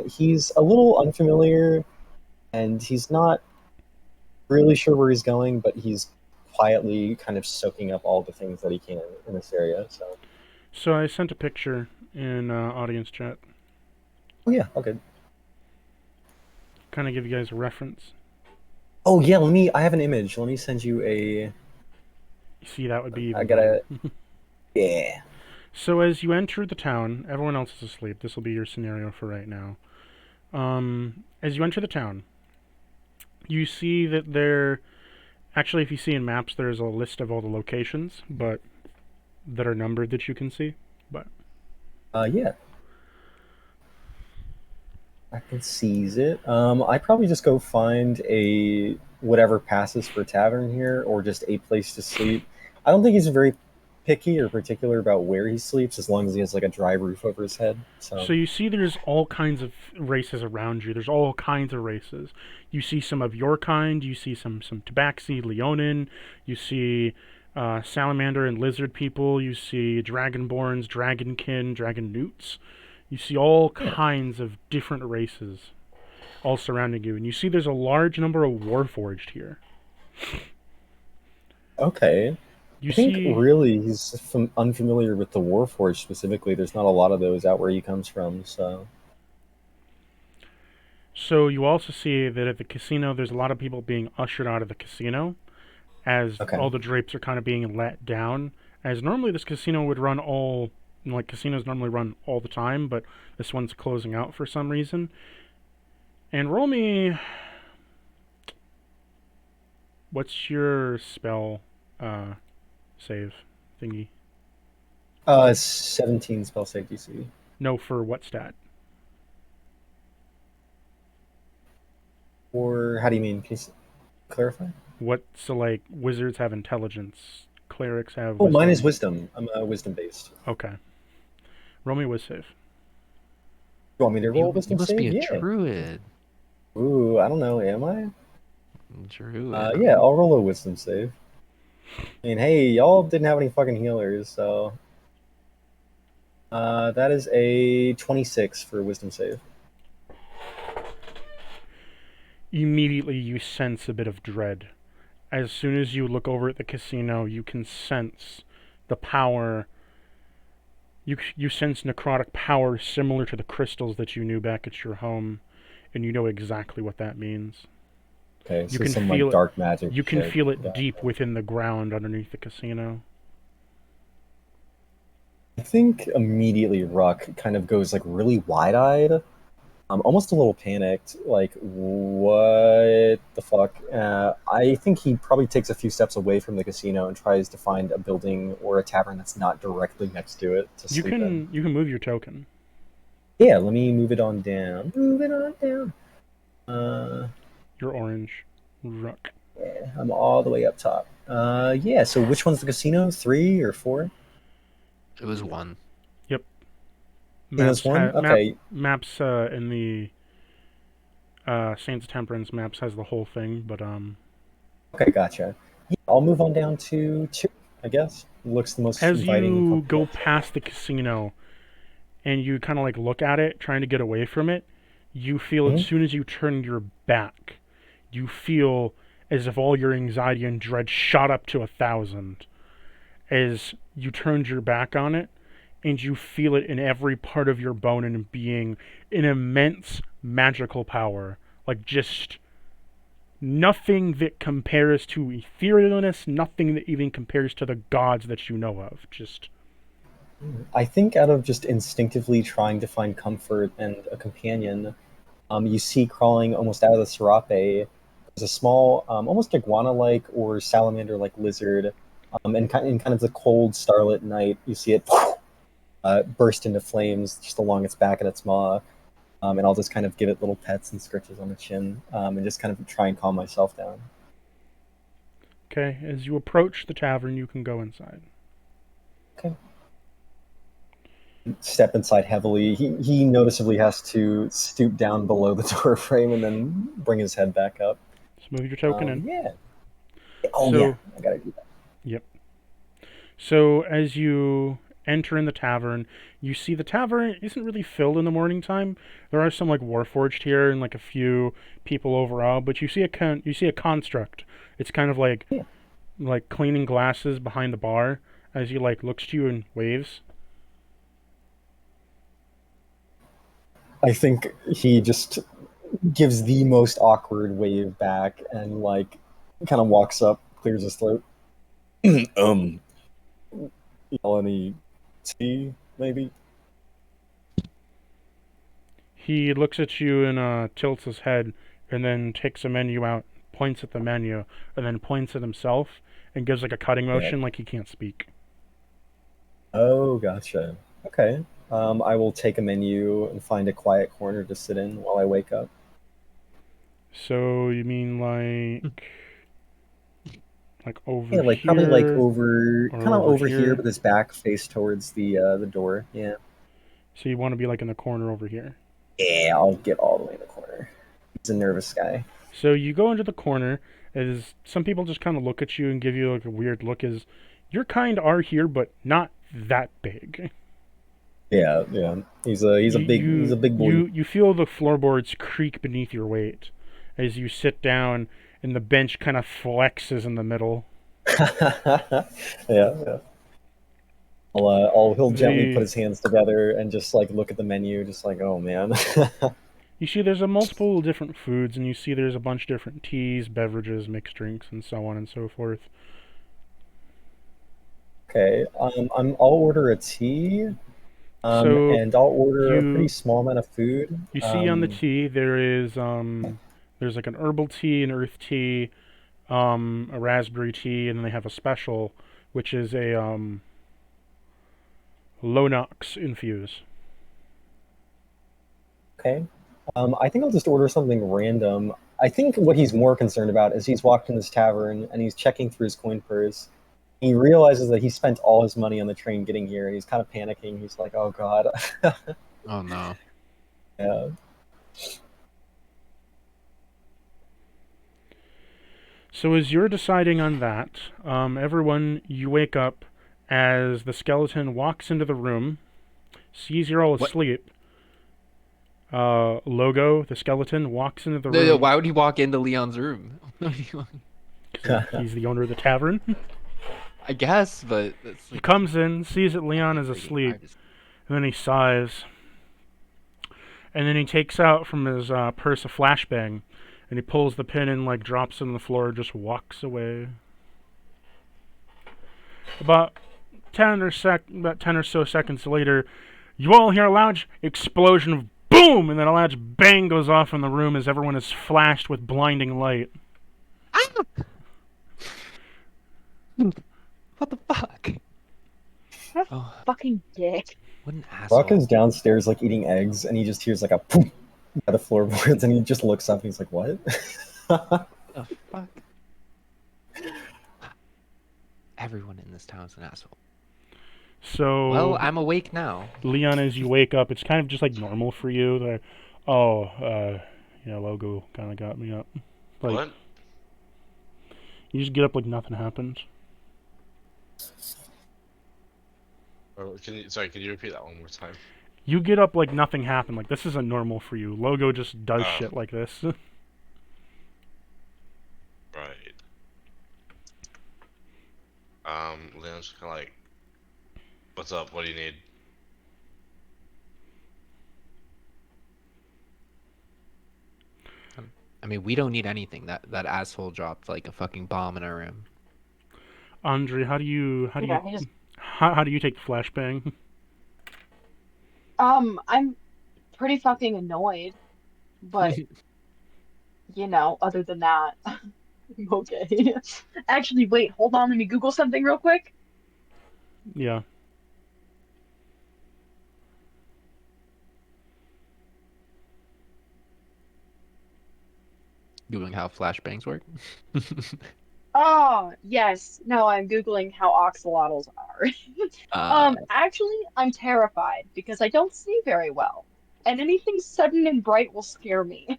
He's a little unfamiliar, and he's not really sure where he's going, but he's quietly kind of soaking up all the things that he can in this area. So I sent a picture in audience chat. Oh yeah, okay. Kind of give you guys a reference. Oh yeah, I have an image. Let me send you a. See, that would be even I gotta. better. Yeah. So as you enter the town, everyone else is asleep. This will be your scenario for right now. As you enter the town, you see that there... Actually, if you see in maps, there's a list of all the locations, but that are numbered that you can see. But Yeah. I can seize it. I probably just go find a whatever passes for tavern here, or just a place to sleep. I don't think he's very picky or particular about where he sleeps, as long as he has like a dry roof over his head. So you see there's all kinds of races around you. There's all kinds of races. You see some of your kind. You see some Tabaxi, Leonin. You see salamander and lizard people. You see dragonborns, dragonkin, dragon newts. You see all kinds of different races all surrounding you. And you see there's a large number of warforged here. Okay. You I think see... really he's unfamiliar with the Warforged specifically. There's not a lot of those out where he comes from, so... So you also see that at the casino, there's a lot of people being ushered out of the casino as all the drapes are kind of being let down. As normally this casino would run all... Like, casinos normally run all the time, but this one's closing out for some reason. And roll me... What's your spell save thingy? 17 spell save DC. No, for what stat? Or how do you mean? Can you clarify? So like wizards have intelligence, clerics have Oh, wisdom. mine is wisdom. I'm wisdom based. Okay. Roll me a whiz save. You want me to roll You wisdom must save? be a Yeah. druid. Ooh, I don't know. Am I? Druid. Yeah, I'll roll a wisdom save. I mean, hey, y'all didn't have any fucking healers, so that is a 26 for wisdom save. Immediately you sense a bit of dread. As soon as you look over at the casino, you can sense the power. You sense necrotic power similar to the crystals that you knew back at your home, and you know exactly what that means. Okay, You so can some feel like dark magic. You can shit. feel it Got deep within the ground underneath the casino. I think immediately Ruck kind of goes like really wide-eyed, almost a little panicked. Like, what the fuck? I think he probably takes a few steps away from the casino and tries to find a building or a tavern that's not directly next to it to You sleep in. move your token. Yeah, let me move it on down. Move it on down. Your orange. Ruck. Yeah, I'm all the way up top. Yeah. So which one's the casino? 3 or 4? It was 1. Casino's 1. Okay. Maps in the Saints of Temperance maps has the whole thing, but Okay, gotcha. Yeah, I'll move on down to 2, I guess. Looks the most as inviting. you and go comfortable. past the casino and you kind of like look at it, trying to get away from it, you feel as soon as you turn your back, you feel as if all your anxiety and dread shot up to 1,000 as you turned your back on it, and you feel it in every part of your bone and being an immense magical power. Like just nothing that compares to etherealness, nothing that even compares to the gods that you know of. Just I think out of just instinctively trying to find comfort and a companion, you see crawling almost out of the serape is a small, almost iguana-like or salamander-like lizard. And in kind of the cold starlit night, you see it burst into flames just along its back and its maw. And I'll just kind of give it little pets and scratches on the chin, and just kind of try and calm myself down. okay. As you approach the tavern, you can go inside. Okay. Step inside heavily. He noticeably has to stoop down below the door frame and then bring his head back up. Just move your token in. Yeah. Oh So- yeah, I gotta do that. Yep. So as you enter in the tavern, you see the tavern isn't really filled in the morning time. There are some like warforged here and like a few people overall, but you see a construct. It's kind of like Yeah. like cleaning glasses behind the bar as he like looks to you and waves. I think he just gives the most awkward wave back and like kind of walks up, clears his throat. Y'all any tea maybe? He looks at you and tilts his head and then takes a menu out, points at the menu, and then points at himself and gives like a cutting motion like he can't speak. Oh, gotcha. Okay. I will take a menu and find a quiet corner to sit in while I wake up. So you mean like over Yeah, like here? probably like over, or kind of over over here, here? with his back face towards the door. Yeah. So you want to be like in the corner over here. Yeah, I'll get all the way in the corner. He's a nervous guy. So you go into the corner, as some people just kind of look at you and give you like a weird look, as your kind are here, but not that big. Yeah, yeah. He's a big boy. You feel the floorboards creak beneath your weight as you sit down, and the bench kind of flexes in the middle. Yeah. He'll gently put his hands together and just like look at the menu, just like, oh man. You see there's a multiple different foods, and you see there's a bunch of different teas, beverages, mixed drinks, and so on and so forth. Okay, I'll order a tea, So and I'll order a you- pretty small amount of food. You see on the tea there is there's like an herbal tea, an earth tea, a raspberry tea, and then they have a special, which is a Lonox infuse. Okay, I think I'll just order something random. I think what he's more concerned about is he's walked in this tavern and he's checking through his coin purse. He realizes that he spent all his money on the train getting here, and he's kind of panicking. He's like, "Oh God." Oh no. Yeah. So as you're deciding on that, everyone, you wake up as the skeleton walks into the room, sees you're all What? asleep. Logo, the skeleton, walks into the No, room. why would he walk into Leon's room? 'Cause he's the owner of the tavern. I guess, but that's He comes in, sees that Leon is freaking asleep, privacy. and then he sighs. And then he takes out from his purse a flashbang, and he pulls the pin in, like drops it on the floor, just walks away. About 10 or so seconds later, you all hear a loud explosion of boom, and then a loud bang goes off in the room as everyone is flashed with blinding light. What the fuck? What a Oh, fucking dick. what an asshole. Rock is downstairs like eating eggs, and he just hears like a poof by the floorboards, and he just looks up and he's like, "What?" The fuck? Everyone in this town is an asshole. So, Well, I'm awake now. Leon, as you wake up, it's kind of just like normal for you. Like, Logo kind of got me up. Like, What? you just get up like nothing happened. Can you repeat that one more time? You get up like nothing happened. Like, this isn't normal for you. Logo just does Oh. shit like this. Right. Leon's kind of like, "What's up? What do you need?" I mean, we don't need anything. That asshole dropped like a fucking bomb in our room. Andre, how do you Yeah, he just how do you take the flashbang? I'm pretty fucking annoyed, but other than that, I'm okay. Actually, wait, hold on, let me Google something real quick. Yeah. Googling how flashbangs work. Oh, yes. No, I'm Googling how axolotls are. Actually, I'm terrified because I don't see very well, and anything sudden and bright will scare me.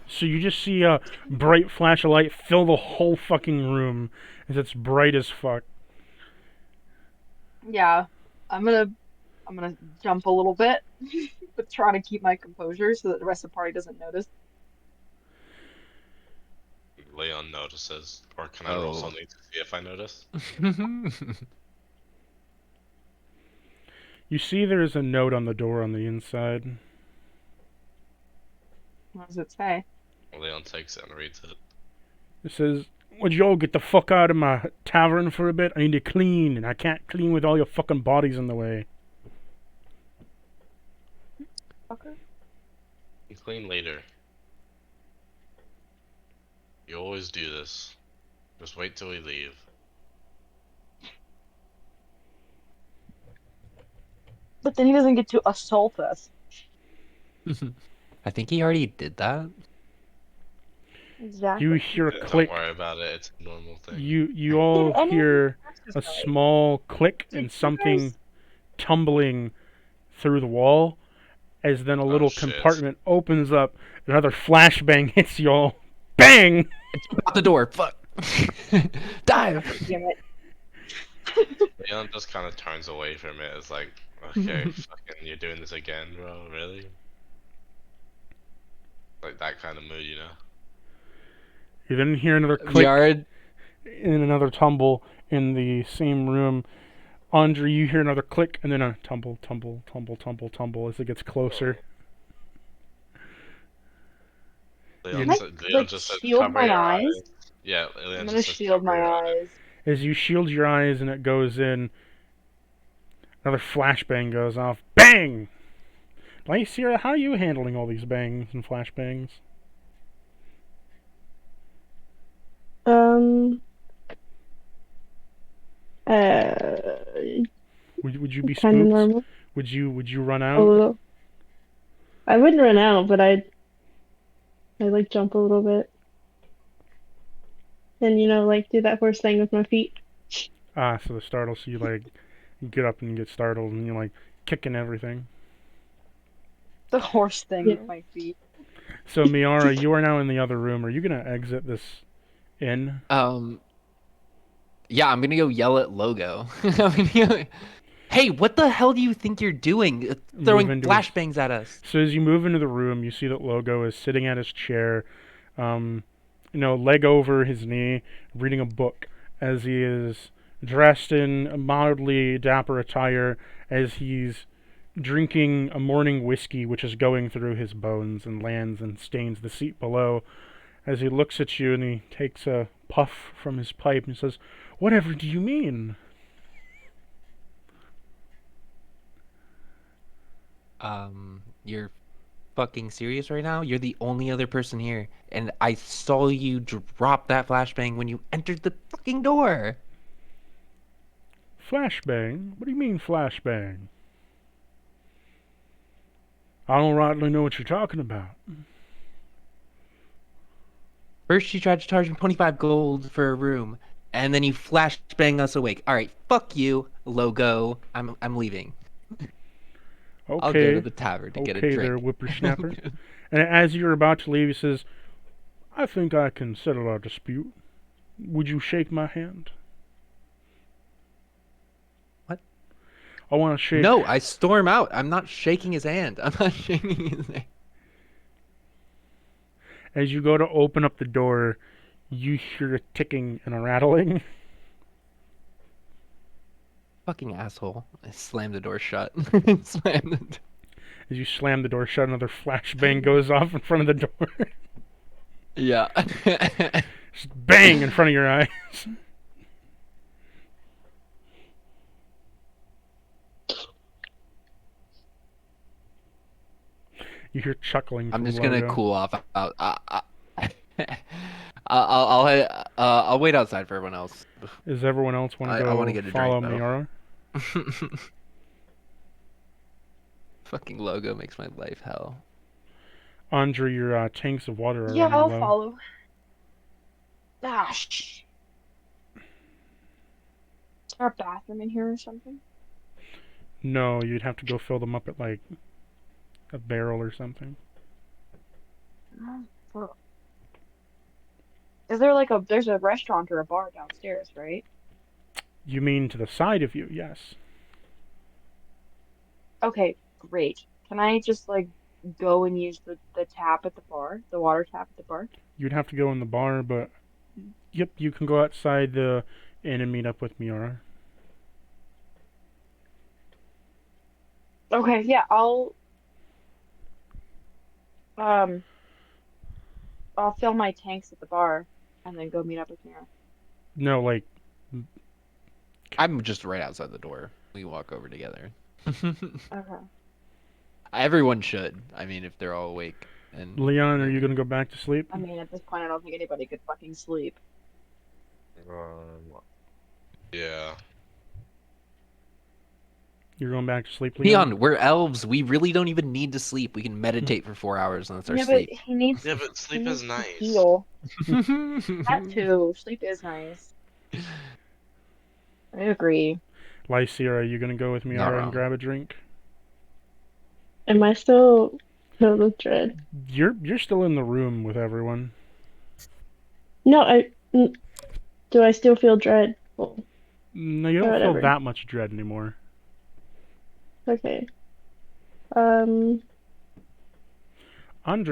So you just see a bright flash of light fill the whole fucking room as it's bright as fuck. Yeah, I'm gonna jump a little bit, but try to keep my composure so that the rest of the party doesn't notice. Leon notices, or can I roll Oh. something to see if I notice? You see there's a note on the door on the inside. What does it say? Leon takes it and reads it. It says, "Would you all get the fuck out of my tavern for a bit? I need to clean, and I can't clean with all your fucking bodies in the way." Fucker. You clean later. You always do this. Just wait till we leave. But then he doesn't get to assault us. I think he already did that. Exactly. You hear a Don't click. worry about it. It's a normal thing. You all Did any of hear you a exercise? small click Did and you something guys- tumbling through the wall, as then a little shit. compartment opens up. Another flashbang hits y'all. Bang! Out the door. Fuck. Dive. Damn it. Leon just kind of turns away from it. It's like, okay, fucking, you're doing this again, bro? Really? Like that kind of mood, you know? You then hear another click Yard. and another tumble in the same room. Andre, you hear another click and then a tumble, tumble, tumble, tumble, tumble as it gets closer. Leon, Can I, Leon just said, shield cover my your eyes? Yeah, Leon I'm just gonna says, shield cover my your eyes. As you shield your eyes and it goes in, another flashbang goes off. Bang! Lycia, how are you handling all these bangs and flashbangs? Would you be Kind of spooked? normal. Would you run A out? little. I wouldn't run out, but I'd I like jump a little bit. And like do that horse thing with my feet. Ah, so the startle, so you like you get up and you get startled and you're like kicking everything. The horse thing Yeah. with my feet. So Miara, you are now in the other room. Are you gonna exit this inn? Yeah, I'm gonna go yell at Logo. Hey, what the hell do you think you're doing? Move Throwing into his. flashbangs at us. So as you move into the room, you see that Logo is sitting at his chair, leg over his knee, reading a book as he is dressed in a mildly dapper attire as he's drinking a morning whiskey which is going through his bones and lands and stains the seat below. As he looks at you and he takes a puff from his pipe and says, "Whatever do you mean?" You're fucking serious right now? You're the only other person here, and I saw you drop that flashbang when you entered the fucking door. Flashbang? What do you mean flashbang? I don't rightly know what you're talking about. First, you tried to charge me 25 gold for a room, and then you flashbang us awake. All right, fuck you, Logo. I'm leaving. I'll go to Okay, the tavern to get a okay drink. there, whippersnapper. And as you're about to leave, he says, "I think I can settle our dispute. Would you shake my hand?" What? I want to shake. No, I storm out. I'm not shaking his hand. I'm not shaking his hand. As you go to open up the door, you hear a ticking and a rattling. Fucking asshole. I slammed the door shut. Slammed the door. As you slam the door shut, another flashbang goes off in front of the door. Yeah. Just bang in front of your eyes. You hear chuckling I'm from just Logo. gonna cool off. I'll wait outside for everyone else. Does everyone else want to I wanna go get a follow drink, though. Miara? Fucking Logo makes my life hell. Andre, your tanks of water are Yeah, running I'll low. follow. Ah, Is there a bathroom in here or something? No, you'd have to go fill them up at like a barrel or something. Well, is there like there's a restaurant or a bar downstairs, right? You mean to the side of you? Yes. Okay, great. Can I just like go and use the tap at the bar, the water tap at the bar? You'd have to go in the bar, but yep, you can go outside the inn and meet up with Miara. Okay, yeah, um I'll fill my tanks at the bar and then go meet up with Mira. No, like I'm just right outside the door. We walk over together. Okay. Everyone should. I mean, if they're all awake. And Leon, are you gonna go back to sleep? I mean, at this point, I don't think anybody could fucking sleep. Yeah. You're going back to sleep, Leon? Leon, we're elves. We really don't even need to sleep. We can meditate for 4 hours and that's our Yeah, but sleep. he needs Yeah, but he sleep needs is to nice. heal. That too. Sleep is nice. I agree. Lycia, are you gonna go with Not Miara and wrong. grab a drink? Am I still filled with dread? You're still in the room with everyone. No, do I still feel dread? Well, No, you or don't feel whatever. that much dread anymore. Okay. Andre,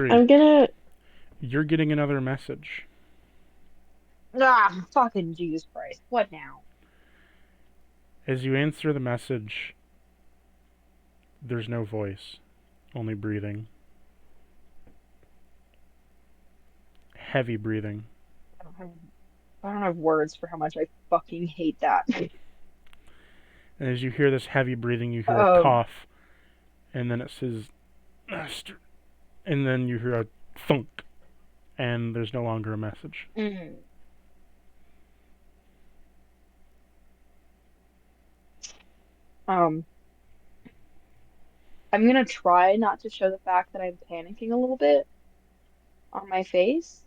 I'm gonna. you're getting another message. Ah, fucking Jesus Christ. What now? As you answer the message, there's no voice, only breathing. Heavy breathing. I don't have words for how much I fucking hate that. And as you hear this heavy breathing, you hear a cough, and then it says, and then you hear a thunk, and there's no longer a message. Mm. I'm gonna try not to show the fact that I'm panicking a little bit. on my face.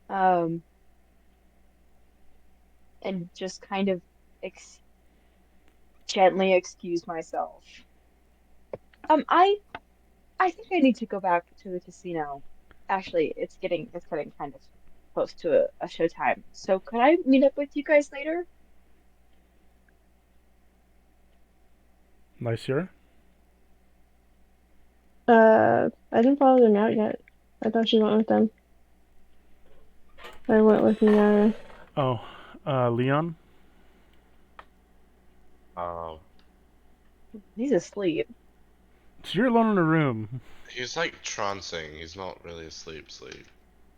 Um, and just kind of ex gently excuse myself. Um, I I think I need to go back to the casino. Actually, it's getting kind of close to a show time. So could I meet up with you guys later? Lycera? I didn't follow them out yet. I thought she went with them. I went with Miara. Oh, Leon? He's asleep. So you're alone in a room. He's like trancing. He's not really asleep.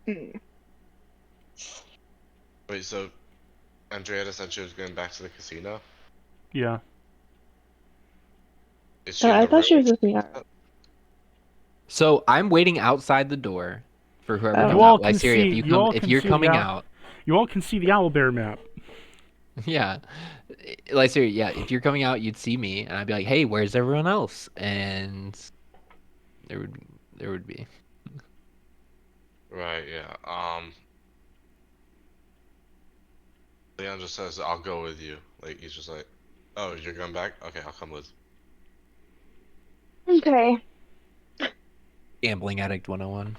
Hmm. Wait, so Andrea said she was going back to the casino? Yeah. Is she in I the thought she room? was with Miara. So I'm waiting outside the door for whoever Oh. comes You all out. can Lyceria, see. You all if can you're see coming the out, You all can see the owlbear map. yeah, Lyceria, yeah, if you're coming out, you'd see me, and I'd be like, "Hey, where's everyone else?" And there would be. Right, yeah. Leon just says, I'll go with you. Like, he's just like, oh, you're going back? Okay, I'll come with. Okay. Gambling addict 101.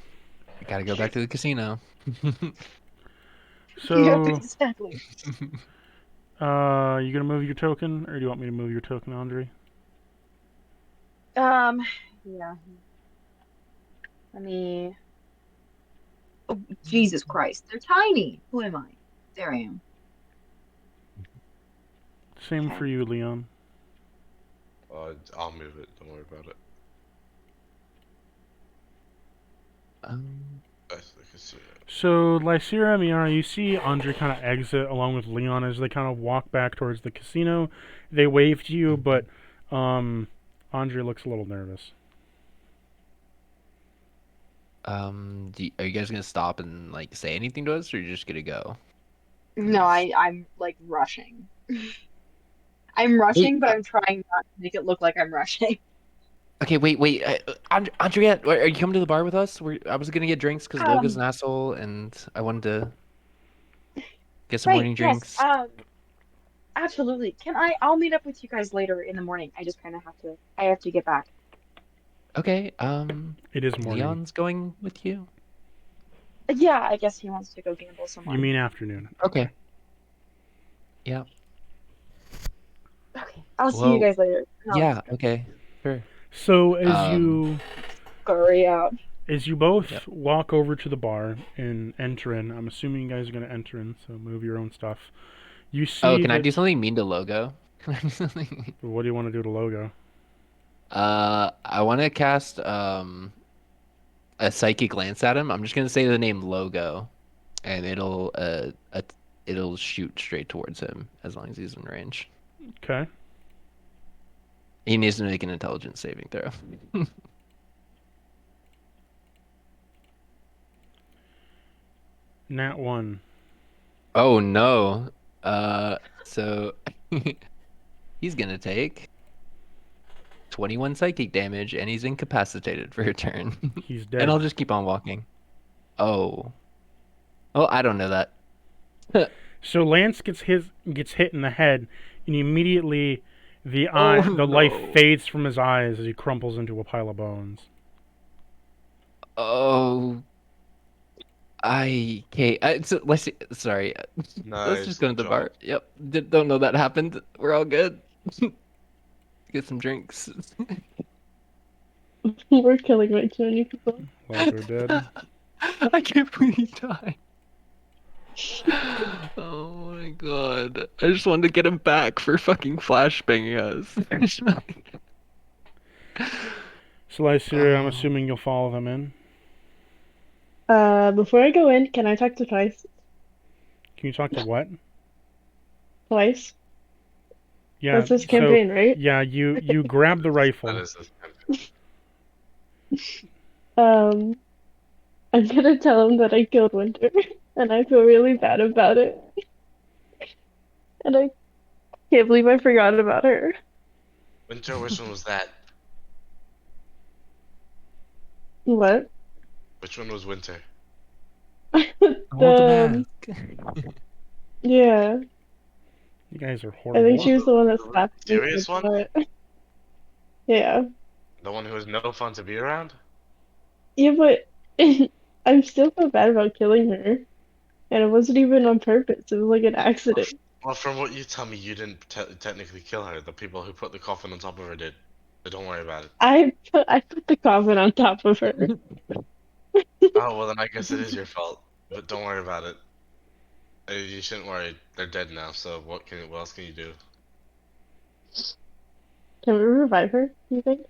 I gotta go back to the casino. Yep, So, exactly. you gonna move your token, or do you want me to move your token, Andre? Yeah. Let me. Oh, Jesus Christ, they're tiny. Who am I? There I am. Same Okay. for you, Leon. I'll move it. Don't worry about it. That's the casino. So, Lycera, Miara, you see Andre kind of exit along with Leon as they kind of walk back towards the casino. They wave to you, but Andre looks a little nervous. Are you guys gonna stop and like say anything to us, or you're just gonna go? No, I'm like rushing. I'm Wait, rushing, but I'm trying not to make it look like I'm rushing. okay, wait. Andrea, are you coming to the bar with us? I was gonna get drinks because Loga's Um, an asshole, and I wanted to get some right, morning yes. drinks. Absolutely. I'll meet up with you guys later in the morning. I just kind of I have to get back. Okay, It is morning. Leon's going with you? Yeah, I guess he wants to go gamble somewhere. You mean afternoon? Okay. Yeah. Okay, I'll see you Well, guys later. No, yeah, okay. Sure. So Um, scurry out. as you both Yep. walk over to the bar and enter in, I'm assuming you guys are gonna enter in, so move your own stuff. You see Oh, can I that. do something mean to Logo? Can I do something? What do you want to do to Logo? I want to cast a psychic glance at him. I'm just gonna say the name Logo, and it'll shoot straight towards him as long as he's in range. Okay. He needs to make an intelligence saving throw. Nat 1. Oh no. So he's gonna take 21 psychic damage, and he's incapacitated for a turn. He's And I'll dead. just keep on walking. Oh. Oh, I don't know that. So Lance gets hit in the head, and immediately the Oh, life no. fades from his eyes as he crumples into a pile of bones. Oh. Okay. So let's see. Sorry. Let's Nice just go to the job. bar. Yep. Don't know that happened. We're all good. Get some drinks. We're killing way too many people. Logo dead. I can't believe he died. Oh my god. I just wanted to get him back for fucking flashbanging us. So Lycera, I'm Oh. assuming you'll follow them in. Before I go in, can I talk to Twice? Can you talk to what? Twice? Yeah. That's this So campaign, right? yeah, you grab the That rifle. is this. Um, I'm gonna tell him that I killed Winter, and I feel really bad about it. And I can't believe I forgot about her. Winter, which one was that? What? Which one was Winter? Hold the The mask. yeah, You guys are I horrible. think she was the one that The really slapped me. serious one? But yeah, The one who was no fun to be around? yeah, but I'm still so bad about killing her, and it wasn't even on purpose. It was like an accident. Well, from what you tell me, you didn't technically kill her. The people who put the coffin on top of her did. So don't worry about it. I put the coffin on top of her. Oh, well, then I guess it is your fault. But don't worry about it. You shouldn't worry. They're dead now, so what else can you do? Can we revive her? Do you think?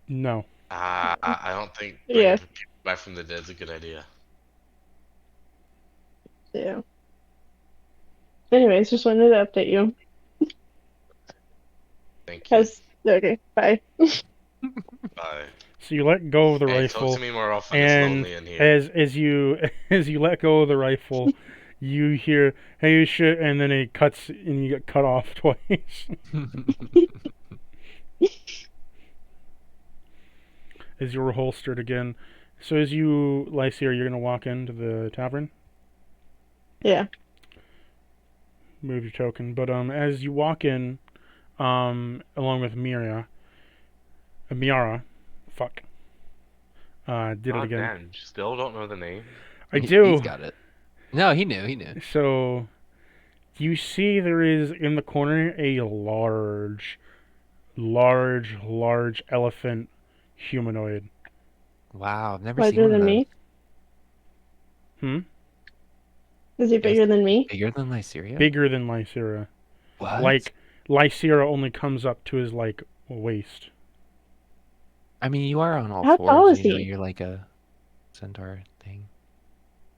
No. I don't think Yeah, bringing people back from the dead is a good idea. yeah. Anyways, just wanted to update you. Thank you. Okay, bye. Bye. So you let go of the Hey, talk rifle, to me more often. It's and lonely in here. as you as you let go of the rifle, you hear "Hey shit," and then it cuts, and you get cut off twice. As you were holstered again. So as you, Lycia, you're gonna walk into the tavern. Yeah. Move your token, but as you walk in, along with Miara, fuck, did it God again. damn, you still don't know the name? I do. He's got it. No, he knew. He knew. So you see there is in the corner a large elephant humanoid. Wow, I've never seen Larger one of than those. me? Hmm? Is he bigger than me? Bigger than Lyceria? Bigger than Lycera. What? Like, Lycera only comes up to his, like, waist. I mean, you are on all How tall fours. is You know, he? you're like a centaur thing.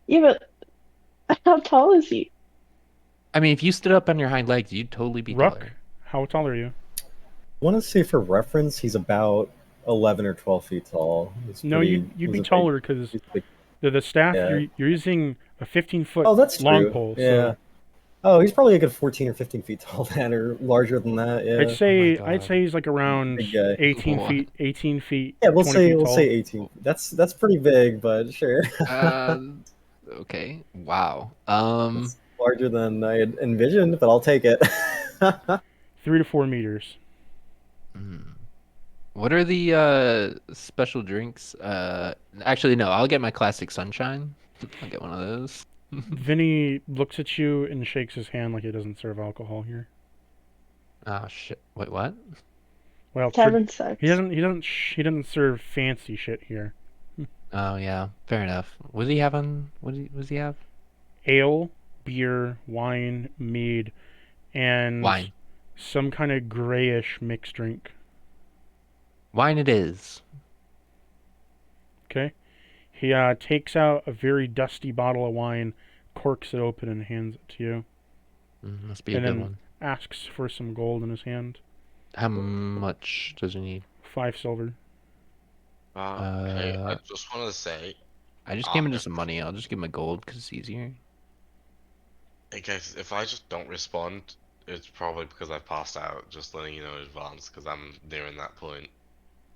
Yeah, but how tall is he? I mean, if you stood up on your hind legs, you'd totally be Ruck, taller. how tall are you? I want to say for reference, he's about 11 or 12 feet tall. He's No, pretty, you'd be he's a big, taller because he's a big, the staff, yeah. you're using a 15-foot Oh, that's long true. pole. Yeah. So Oh, he's probably a good 14 or 15 feet tall then, or larger than that. I'd Yeah. say God. he's like around Big guy. 18 What? feet, 18 feet, Yeah, we'll 20 say feet we'll tall. say 18. That's pretty big, but sure. Okay. Wow. It's larger than I had envisioned, but I'll take it. 3 to 4 meters. hmm. What are the special drinks? Actually, no. I'll get my classic sunshine. I'll get one of those. Vinny looks at you and shakes his hand like he doesn't serve alcohol here. Oh shit! Wait, what? Well, Tavern sucks. he doesn't serve fancy shit here. Oh yeah, fair enough. What did he have on? What does he have? Ale, beer, wine, mead, and Wine. some kind of grayish mixed drink. Wine it is. Okay? He takes out a very dusty bottle of wine, corks it open, and hands it to you. Must be a And good then- one. Asks for some gold in his hand. How much does he need? 5 silver. Hey, I just want to say, I just gave him just some money. I'll just give him a gold because it's easier. hey guys, if I just don't respond, it's probably because I passed out. Just letting you know in advance, because I'm nearing that point.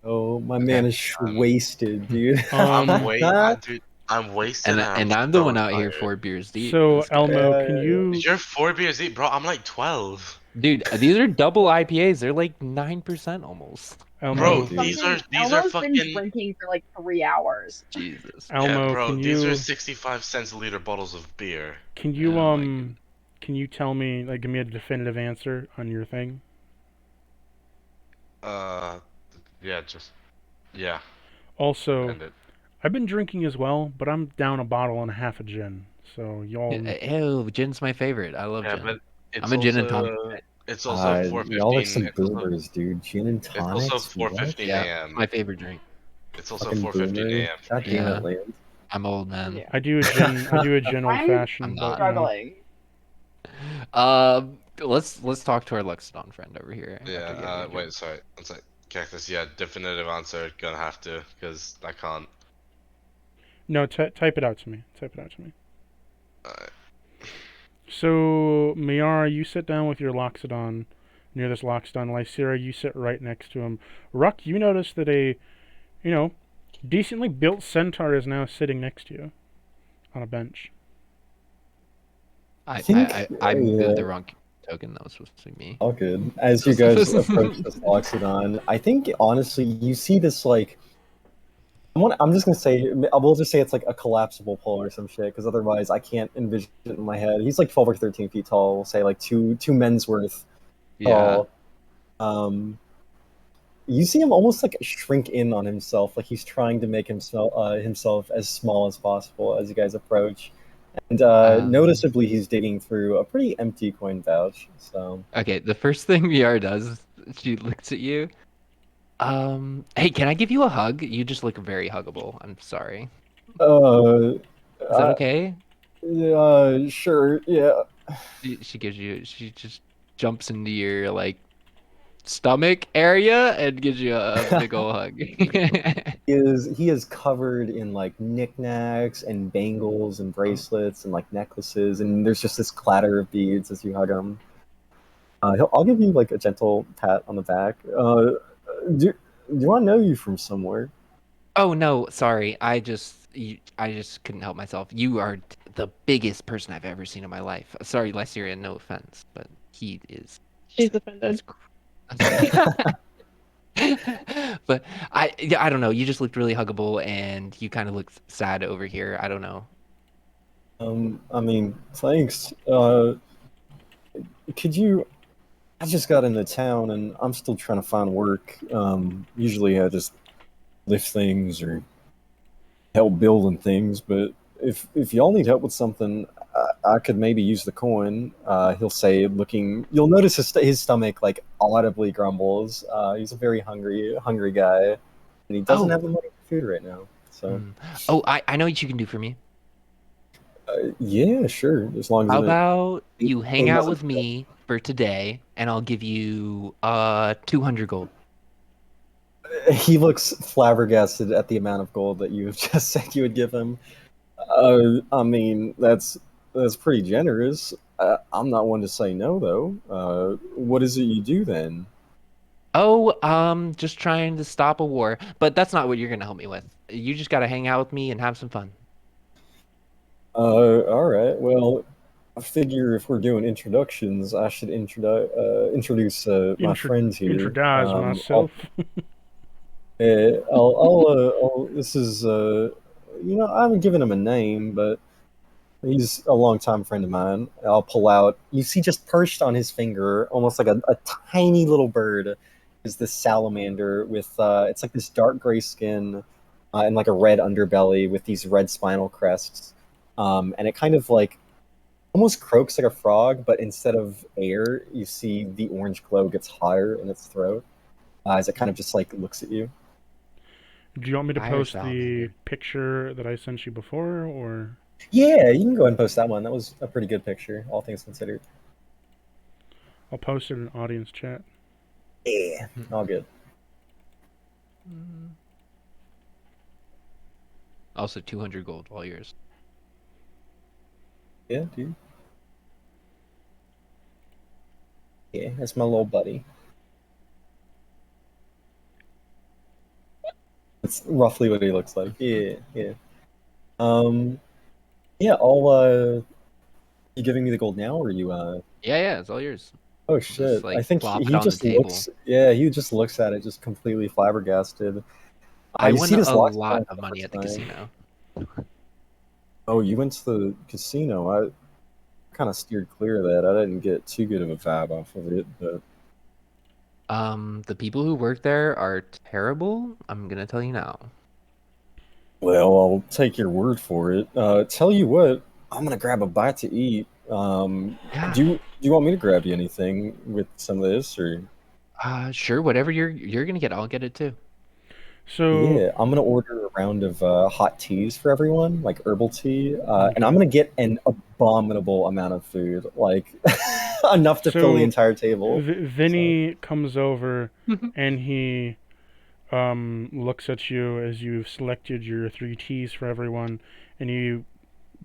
Oh, my man is wasted, dude. Dude, I'm wasted. And I'm the so one out here tired. 4 beers deep. So, This guy- Elmo, Yeah, can yeah, you... You're 4 beers deep, bro. I'm like 12. Dude, these are double IPAs. They're like 9% almost. Elmo, Bro, dude. these are Elmo's been fucking. drinking for like 3 hours. Jesus. Elmo, Yeah, bro, can these you... are 65 cents a liter bottles of beer. Can you, Oh my goodness. can you tell me, like, give me a definitive answer on your thing? Yeah, yeah. Also, End it. I've been drinking as well, but I'm down a bottle and a half of gin. So, y'all... Ew, gin's my favorite. I love Yeah, gin. but it's I'm a gin and also tonic. it's also Y'all are 4:15. some boomers, dude. Gin and It's also tonics. 4:15 Yeah, a.m. my favorite drink. It's also Fucking 4:15 boomer. a.m. God damn Yeah. it, Land. I'm old, man. Yeah. I do a gin old fashioned, I'm but not. Struggling. Let's talk to our Luxodon friend over here. after getting a Yeah. drink. Wait. Sorry. One sec. Cactus. Yeah. Definitive answer. Gonna have to, because I can't. no, type it out to me. Type it out to me. Alright. So, Miara, you sit down with your Loxodon near this Loxodon. Lycera, you sit right next to him. Ruck, you notice that Decently built centaur is now sitting next to you on a bench. I think, I moved yeah, the wrong token. That was supposed to be me. all good. As you guys approach this Loxodon, I think honestly you see this like I'm just gonna say we'll just say it's like a collapsible pole or some shit because otherwise I can't envision it in my head. He's like 12 or 13 feet tall. We'll say like two men's worth Yeah. tall. Um, you see him almost like shrink in on himself, like he's trying to make himself as small as possible as you guys approach. And Um, noticeably, he's digging through a pretty empty coin pouch. So, okay, the first thing VR does, she looks at you. Hey, can I give you a hug? You just look very huggable. I'm sorry. uh, Is that uh, okay? sure, yeah. She gives you, she just jumps into your like stomach area and gives you a big ol' hug. He is covered in like knickknacks and bangles and bracelets and like necklaces, and there's just this clatter of beads as you hug him. I'll give you like a gentle pat on the back. Do I know you from somewhere? Oh no, sorry. I just couldn't help myself. You are the biggest person I've ever seen in my life. Sorry, Lyceria, no offense, but he is. She's offended. But I don't know. You just looked really huggable, and you kind of looked sad over here. I don't know. I mean, thanks. Could you? I just got into town and I'm still trying to find work. Usually I just lift things or help building things, but if y'all need help with something, I could maybe use the coin. He'll say, looking. You'll notice his stomach like audibly grumbles. He's a very hungry guy, and he doesn't have Oh, the money for food right now. So, oh, I know what you can do for me. yeah, sure. As long as How it about you hang ain't out nothing. with me for today, and I'll give you 200 gold. He looks flabbergasted at the amount of gold that you have just said you would give him. I mean, that's pretty generous. I'm not one to say no, though. What is it you do then? Oh, just trying to stop a war, but that's not what you're gonna help me with. You just gotta hang out with me and have some fun. All right. Well, I figure if we're doing introductions, I should introduce my friends here. Introduce myself. This is I haven't given him a name, but he's a longtime friend of mine. I'll pull out. You see, just perched on his finger, almost like a tiny little bird, is this salamander with it's like this dark gray skin and like a red underbelly with these red spinal crests, and it kind of like almost croaks like a frog, but instead of air, you see the orange glow gets higher in its throat as it kind of just like looks at you. Do you want me to Fire post the salamander. picture that I sent you before, or Yeah, you can go ahead and post that one. That was a pretty good picture, all things considered. I'll post it in audience chat? Yeah, all good. Also, 200 gold, all yours. Yeah, dude. Yeah, that's my little buddy. That's roughly what he looks like. Yeah, yeah. Um, yeah, you giving me the gold now, or you, Yeah, it's all yours. oh I'll just shit. I like think plop it he on the just table. looks, yeah, he just looks at it just completely flabbergasted. I You won see this a lockstone lot of for the money first at the time. casino. Oh, you went to the casino. I kind of steered clear of that. I didn't get too good of a vibe off of it, but The people who work there are terrible. I'm gonna tell you now. well, I'll take your word for it. Tell you what, I'm gonna grab a bite to eat. Yeah. Do you want me to grab you anything with some of this, or Sure, whatever you're gonna get, I'll get it too. So, yeah, I'm gonna order a round of hot teas for everyone, like herbal tea, and I'm okay. gonna get an abominable amount of food, like enough to fill the So, entire table. So, Vinny comes over and he looks at you as you've selected your 3 teas for everyone, and he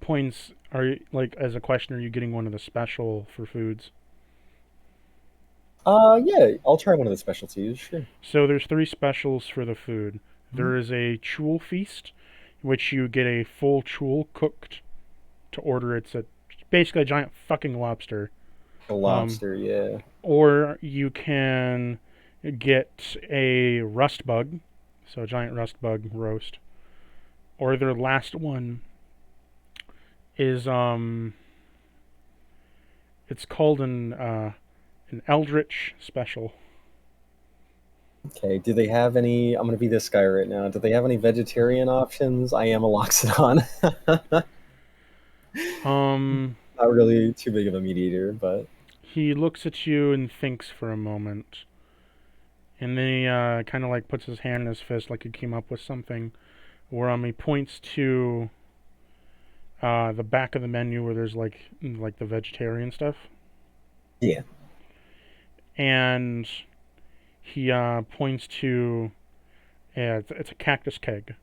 points. Are you, like, as a question? Are you getting one of the special for foods? yeah, I'll try one of the specialties, sure. So there's 3 specials for the food. There is a chul feast, which you get a full chul cooked to order. It's basically a giant fucking lobster. A lobster, yeah. Or you can get a rust bug, so a giant rust bug roast. Or their last one is it's called an eldritch special. Okay, do they have any... I'm gonna be this guy right now. Do they have any vegetarian options? I am a Loxodon. Not really too big of a meat eater, but... He looks at you and thinks for a moment. And then he kind of like puts his hand in his fist like he came up with something. Where he points to the back of the menu where there's like the vegetarian stuff. Yeah. And he points to it's a cactus keg.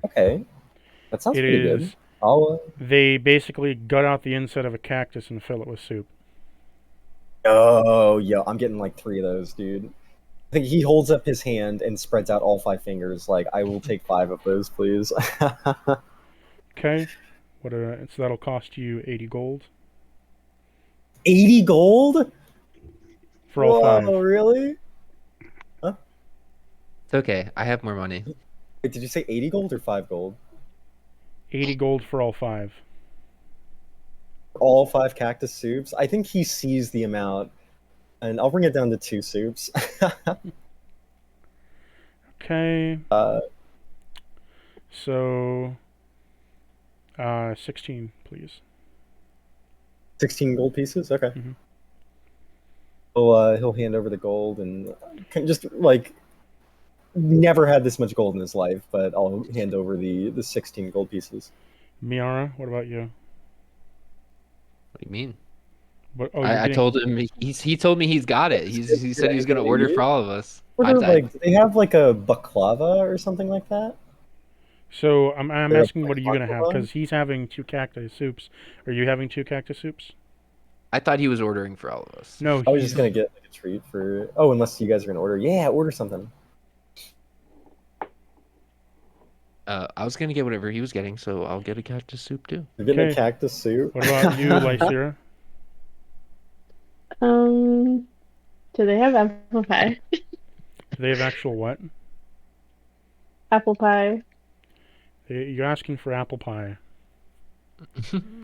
Okay. That sounds pretty good. I'll, They basically gut out the inside of a cactus and fill it with soup. Oh, yo, I'm getting like 3 of those, dude. I think he holds up his hand and spreads out all 5 fingers. Like, I will take 5 of those, please. Okay. So that'll cost you 80 gold. 80 gold? For all 5. Whoa, really? Huh? It's okay. I have more money. Wait, did you say 80 gold or 5 gold? 80 gold for all 5. All 5 cactus soups? I think he sees the amount, and I'll bring it down to 2 soups. Okay. So 16, please. 16 gold pieces? Okay. Mhm. He'll hand over the gold and just like never had this much gold in his life, but I'll hand over the 16 gold pieces. Miara, what about you? What do you mean? What, I told him he told me he's got it. He said he was gonna order for all of us. Order, like, do they have like a baklava or something like that? So I'm They're asking, like what are you gonna have? baklava? Because he's having 2 cactus soups. Are you having 2 cactus soups? I thought he was ordering for all of us. No, I was just gonna get like a treat for. Oh, unless you guys are gonna order. Yeah, order something. I was gonna get whatever he was getting, so I'll get a cactus soup too. You're getting Okay. a cactus soup. What about you, Lysira? Do they have apple pie? Do they have actual what? Apple pie. You're asking for apple pie.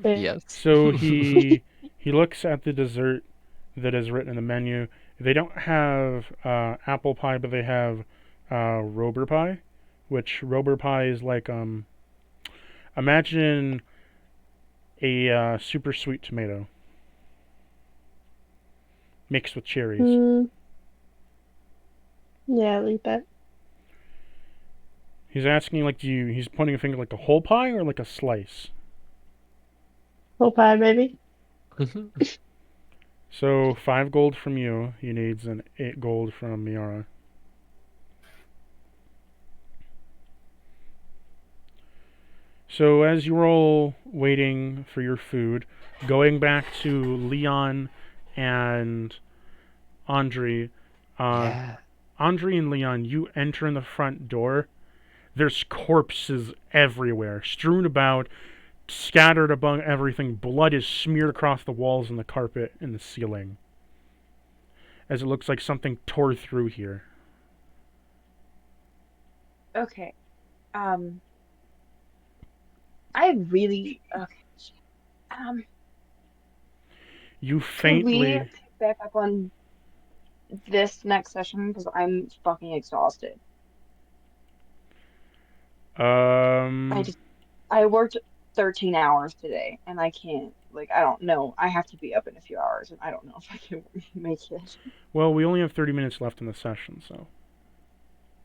Yes. So he looks at the dessert that is written in the menu. They don't have apple pie, but they have rober pie, which rober pie is like imagine a super sweet tomato mixed with cherries. Yeah, I'll eat that. He's asking like, he's pointing a finger like a whole pie or like a slice. Whole pie, baby. So 5 gold from you. He needs an 8 gold from Miara. So as you're all waiting for your food, going back to Leon and Andre, Yeah. Andre and Leon, you enter in the front door. There's corpses everywhere, strewn about, scattered among everything. Blood is smeared across the walls and the carpet and the ceiling, as it looks like something tore through here. Okay. I really okay. You Can we faintly... pick back up on this next session because I'm fucking exhausted. I worked 13 hours today and I can't, like, I don't know. I have to be up in a few hours and I don't know if I can make it. Well, we only have 30 minutes left in the session, so...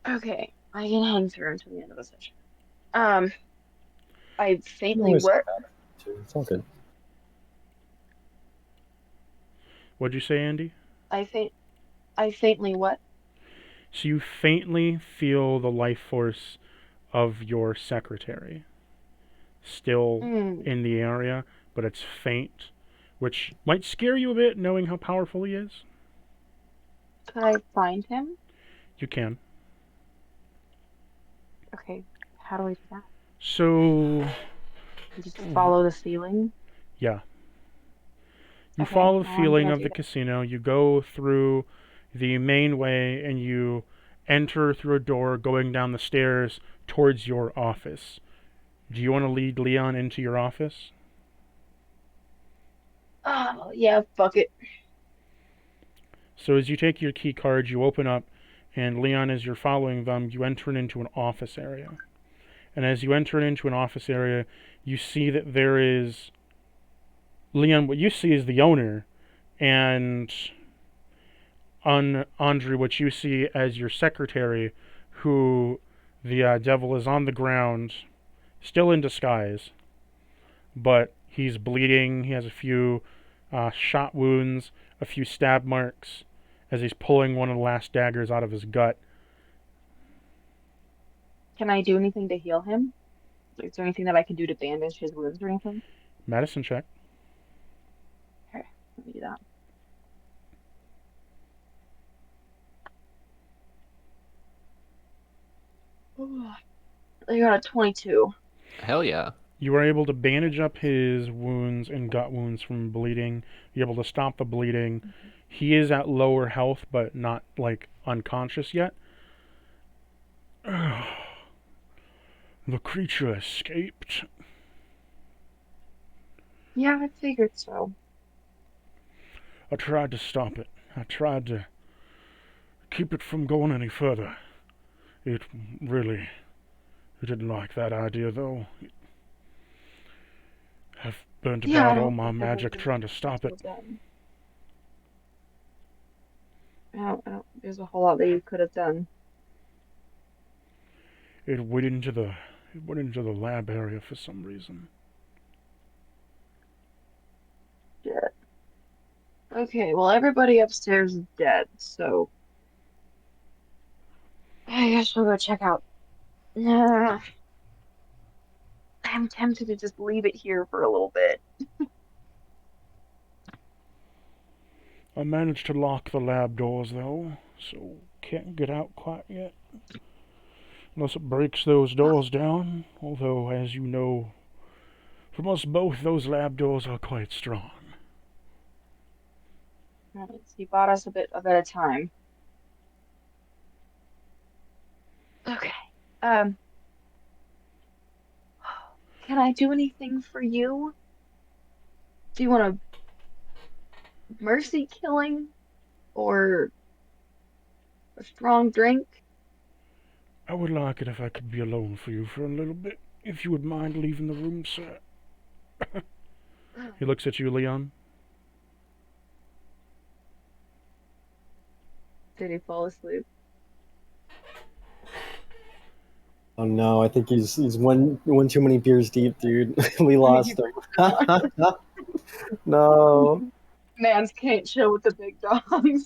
Okay, I can hang through until the end of the session. I faintly Always work. It's all good. What'd you say, Andy? I faintly what? So you faintly feel the life force of your secretary still in the area, but it's faint, which might scare you a bit, knowing how powerful he is. Can I find him? You can. Okay, how do I do that? So, You just follow the ceiling? yeah. You Okay, follow the well, I'm feeling gonna of do the that. casino, you go through the main way, and you enter through a door going down the stairs towards your office. Do you want to lead Leon into your office? Oh, yeah, fuck it. So as you take your key card, you open up, and Leon, as you're following them, you enter into an office area. And as you enter into an office area, you see that there is Leon. What you see is the owner, and on Andre, what you see as your secretary, who the devil is on the ground, still in disguise, but he's bleeding. He has a few shot wounds, a few stab marks, as he's pulling one of the last daggers out of his gut. Can I do anything to heal him? Is there anything that I can do to bandage his wounds or anything? Medicine check. Okay, let me do that. Ooh, I got a 22. Hell yeah. You are able to bandage up his wounds and gut wounds from bleeding. You're able to stop the bleeding. He is at lower health, but not like unconscious yet. The creature escaped. Yeah, I figured so. I tried to stop it. I tried to keep it from going any further. It really... It didn't like that idea, though. I've burnt Yeah, I about all don't my think there's magic anything trying to stop could it. have done. There's a whole lot that you could have done. It went into the... It went into the lab area for some reason. Shit. Okay, well, everybody upstairs is dead, so I guess we'll go check out. I'm tempted to just leave it here for a little bit. I managed to lock the lab doors, though, so can't get out quite yet. Unless it breaks those doors down, although, as you know, from us both, those lab doors are quite strong. Alright, so you bought us a bit of time. Okay. Um, can I do anything for you? Do you want a mercy killing or a strong drink? I would like it if I could be alone for you for a little bit, if you would mind leaving the room, sir. He looks at you, Leon. Did he fall asleep? Oh no, I think he's one too many beers deep, dude. We lost him. No. Mans can't chill with the big dogs.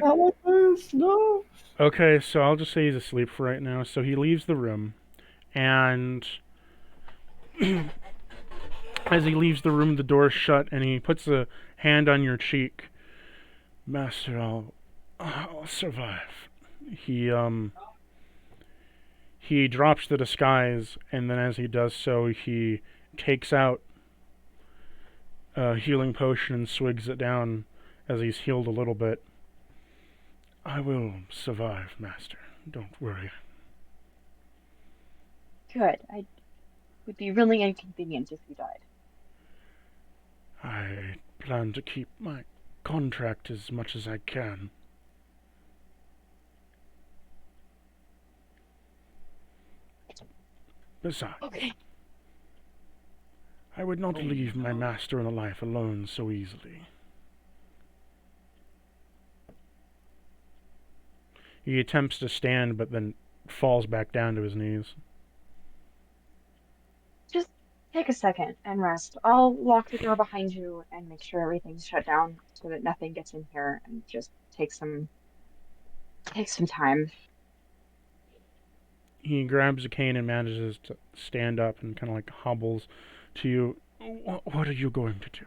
Not like this, no. Okay, so I'll just say he's asleep for right now. So he leaves the room, and as he leaves the room, the door's shut, and he puts a hand on your cheek. Master, I'll survive. He drops the disguise, and then as he does so, he takes out a healing potion and swigs it down as he's healed a little bit. I will survive, Master. Don't worry. Good. I would be really inconvenient if you died. I plan to keep my contract as much as I can. Besides, Okay. I would not leave my master in a life alone so easily. He attempts to stand, but then falls back down to his knees. Just take a second and rest. I'll lock the door behind you and make sure everything's shut down so that nothing gets in here and just take some time. He grabs a cane and manages to stand up and kind of like hobbles to you. What are you going to do?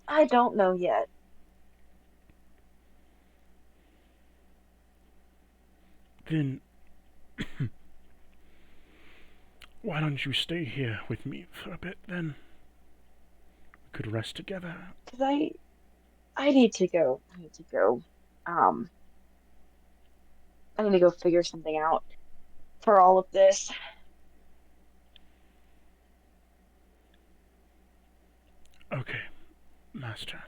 I don't know yet. Then why don't you stay here with me for a bit then? We could rest together. Cause I need to go. I need to go. Um, I need to go figure something out for all of this. Okay, master.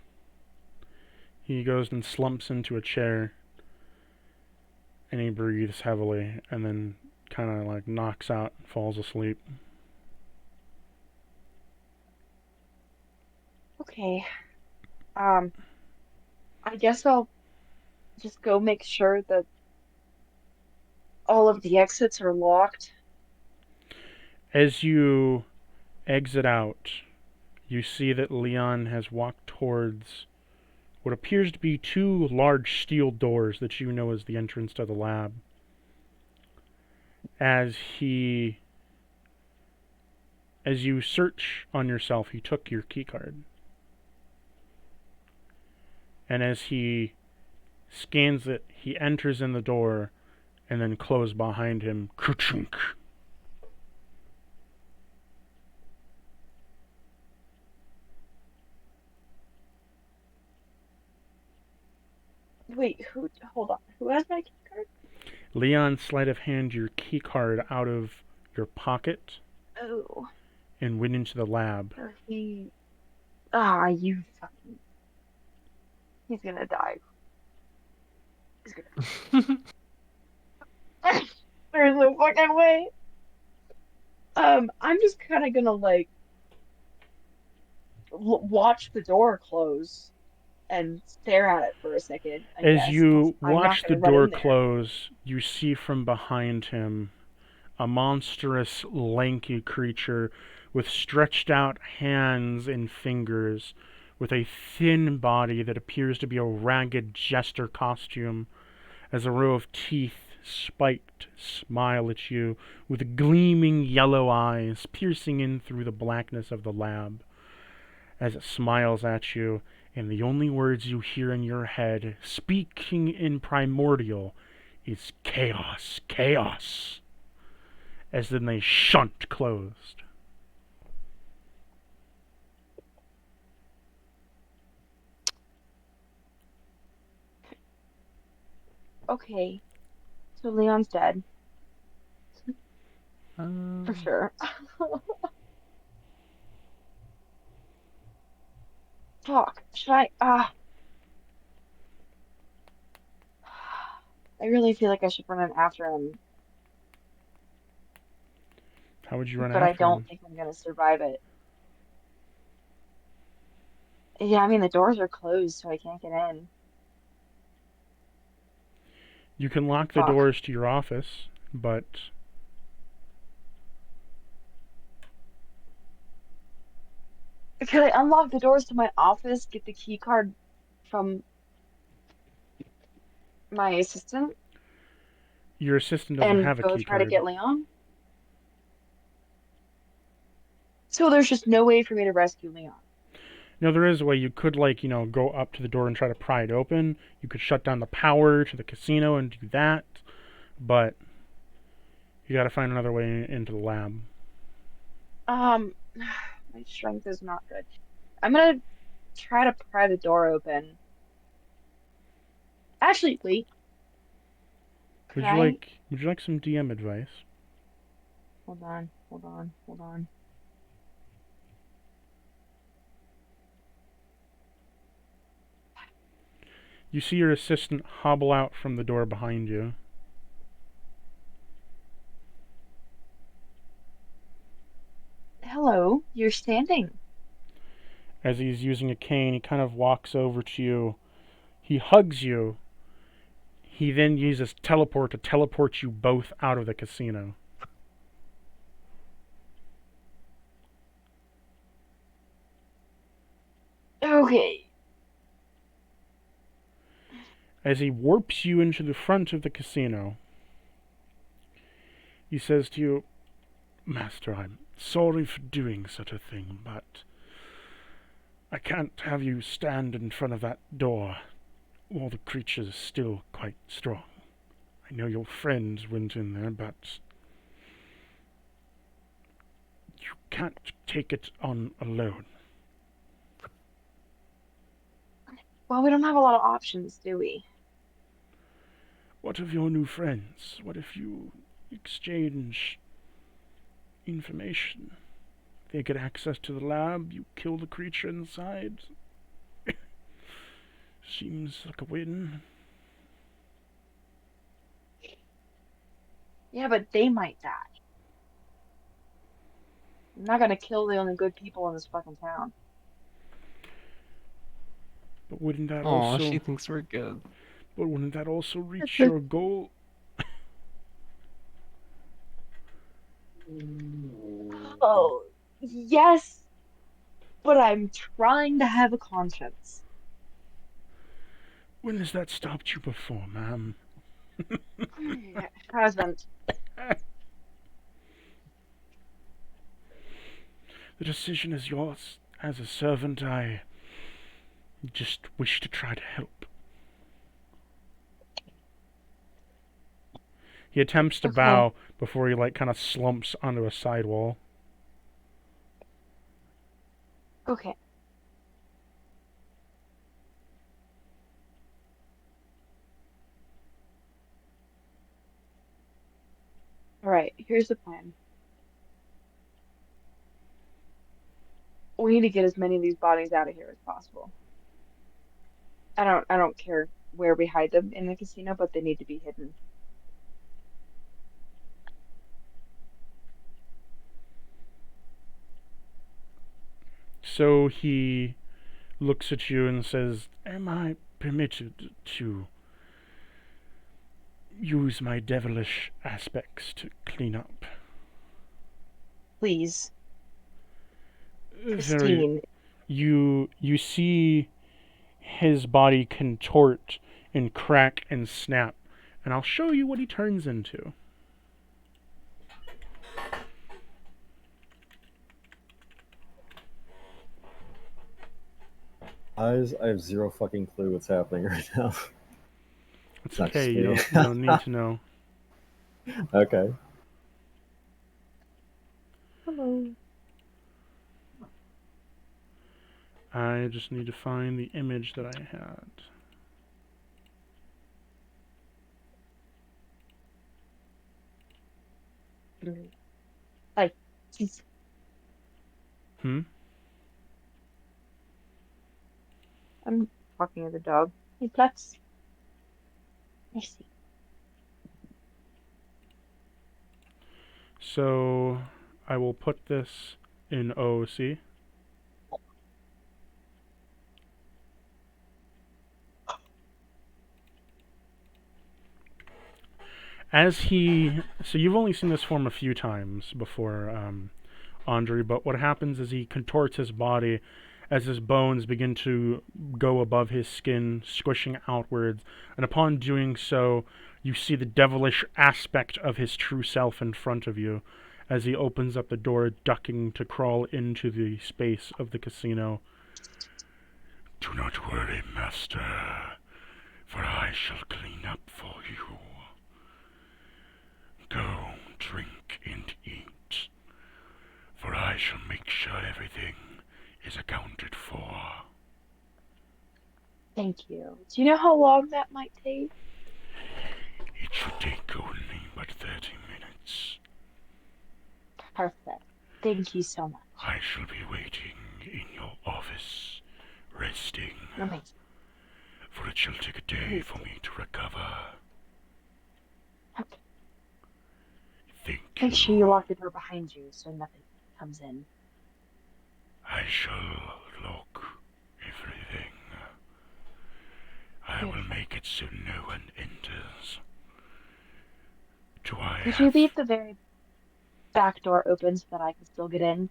He goes and slumps into a chair, and he breathes heavily, and then kind of like knocks out and falls asleep. Okay. Um, I guess I'll just go make sure that all of the exits are locked. As you exit out, you see that Leon has walked towards what appears to be two large steel doors that you know as the entrance to the lab. As you search on yourself, he took your keycard. And as he scans it, he enters in the door and then closes behind him. Ka-chunk. Wait, hold on. Who has my key card? Leon sleight of hand your keycard out of your pocket Oh, and went into the lab. so you fucking. He's gonna die. He's gonna. There's no fucking way. I'm just kind of gonna like watch the door close and stare at it for a second, I As guess, 'cause you I'm not watch the gonna run door in there. close, you see from behind him a monstrous, lanky creature with stretched out hands and fingers, with a thin body that appears to be a ragged jester costume, as a row of teeth spiked smile at you, with gleaming yellow eyes piercing in through the blackness of the lab. As it smiles at you, and the only words you hear in your head, speaking in primordial, is chaos, chaos. As then they shunt closed. Okay, so Leon's dead for sure. Fuck. Should I? I really feel like I should run in after him, How would you run but I after don't him? think I'm gonna survive it. Yeah, I mean the doors are closed, so I can't get in. You can lock the Fuck. doors to your office, but Could I unlock the doors to my office, get the key card from my assistant, your assistant doesn't and have a go key try to card. get Leon? So there's just no way for me to rescue Leon. No, there is a way. You could, go up to the door and try to pry it open. You could shut down the power to the casino and do that, but you gotta find another way into the lab. My strength is not good. I'm gonna try to pry the door open. Actually, wait. Could I? Would you like some DM advice? Hold on, hold on, hold on. You see your assistant hobble out from the door behind you. Hello, you're standing. As he's using a cane, he kind of walks over to you. He hugs you. He then uses teleport to teleport you both out of the casino. Okay. As he warps you into the front of the casino, he says to you, Master, I'm sorry for doing such a thing, but I can't have you stand in front of that door while the creature's still quite strong. I know your friends went in there, but you can't take it on alone. Well, we don't have a lot of options, do we? What of your new friends? What if you exchange information? They get access to the lab, you kill the creature inside. Seems like a win. Yeah, but they might die. I'm not gonna kill the only good people in this fucking town. But wouldn't that Aw, she also thinks we're good. but wouldn't that also reach the- your goal? Oh, yes, but I'm trying to have a conscience. When has that stopped you before, ma'am? It hasn't. The decision is yours. As a servant, I just wish to try to help. He attempts to Okay. bow before he kind of slumps onto a side wall. Okay. All right, here's the plan. We need to get as many of these bodies out of here as possible. I don't care where we hide them in the casino, but they need to be hidden. So he looks at you and says, "Am I permitted to use my devilish aspects to clean up?" Please, Very. Christine. You see his body contort and crack and snap, and I'll show you what he turns into. I have zero fucking clue what's happening right now. It's Not okay, just you me. don't need to know. Okay. Hello. I just need to find the image that I had. Like, he's Hmm? I'm talking to the dog. Hey, Plex. I see. So I will put this in OC. So you've only seen this form a few times before, Andre, but what happens is he contorts his body as his bones begin to go above his skin, squishing outwards, and upon doing so, you see the devilish aspect of his true self in front of you as he opens up the door, ducking to crawl into the space of the casino. "Do not worry, master, for I shall clean up for you. Go, drink, and eat, for I shall make sure everything is accounted for." Thank you. Do you know how long that might take? It should take only but 30 minutes. Perfect. Thank you so much. I shall be waiting in your office, resting, Amazing. for it shall take a day for me to recover. Okay. Thank Make sure you. you lock the door behind you so nothing comes in. I shall lock everything. I will make it so no one enters. Do I Could you have... leave the very back door open so that I can still get in?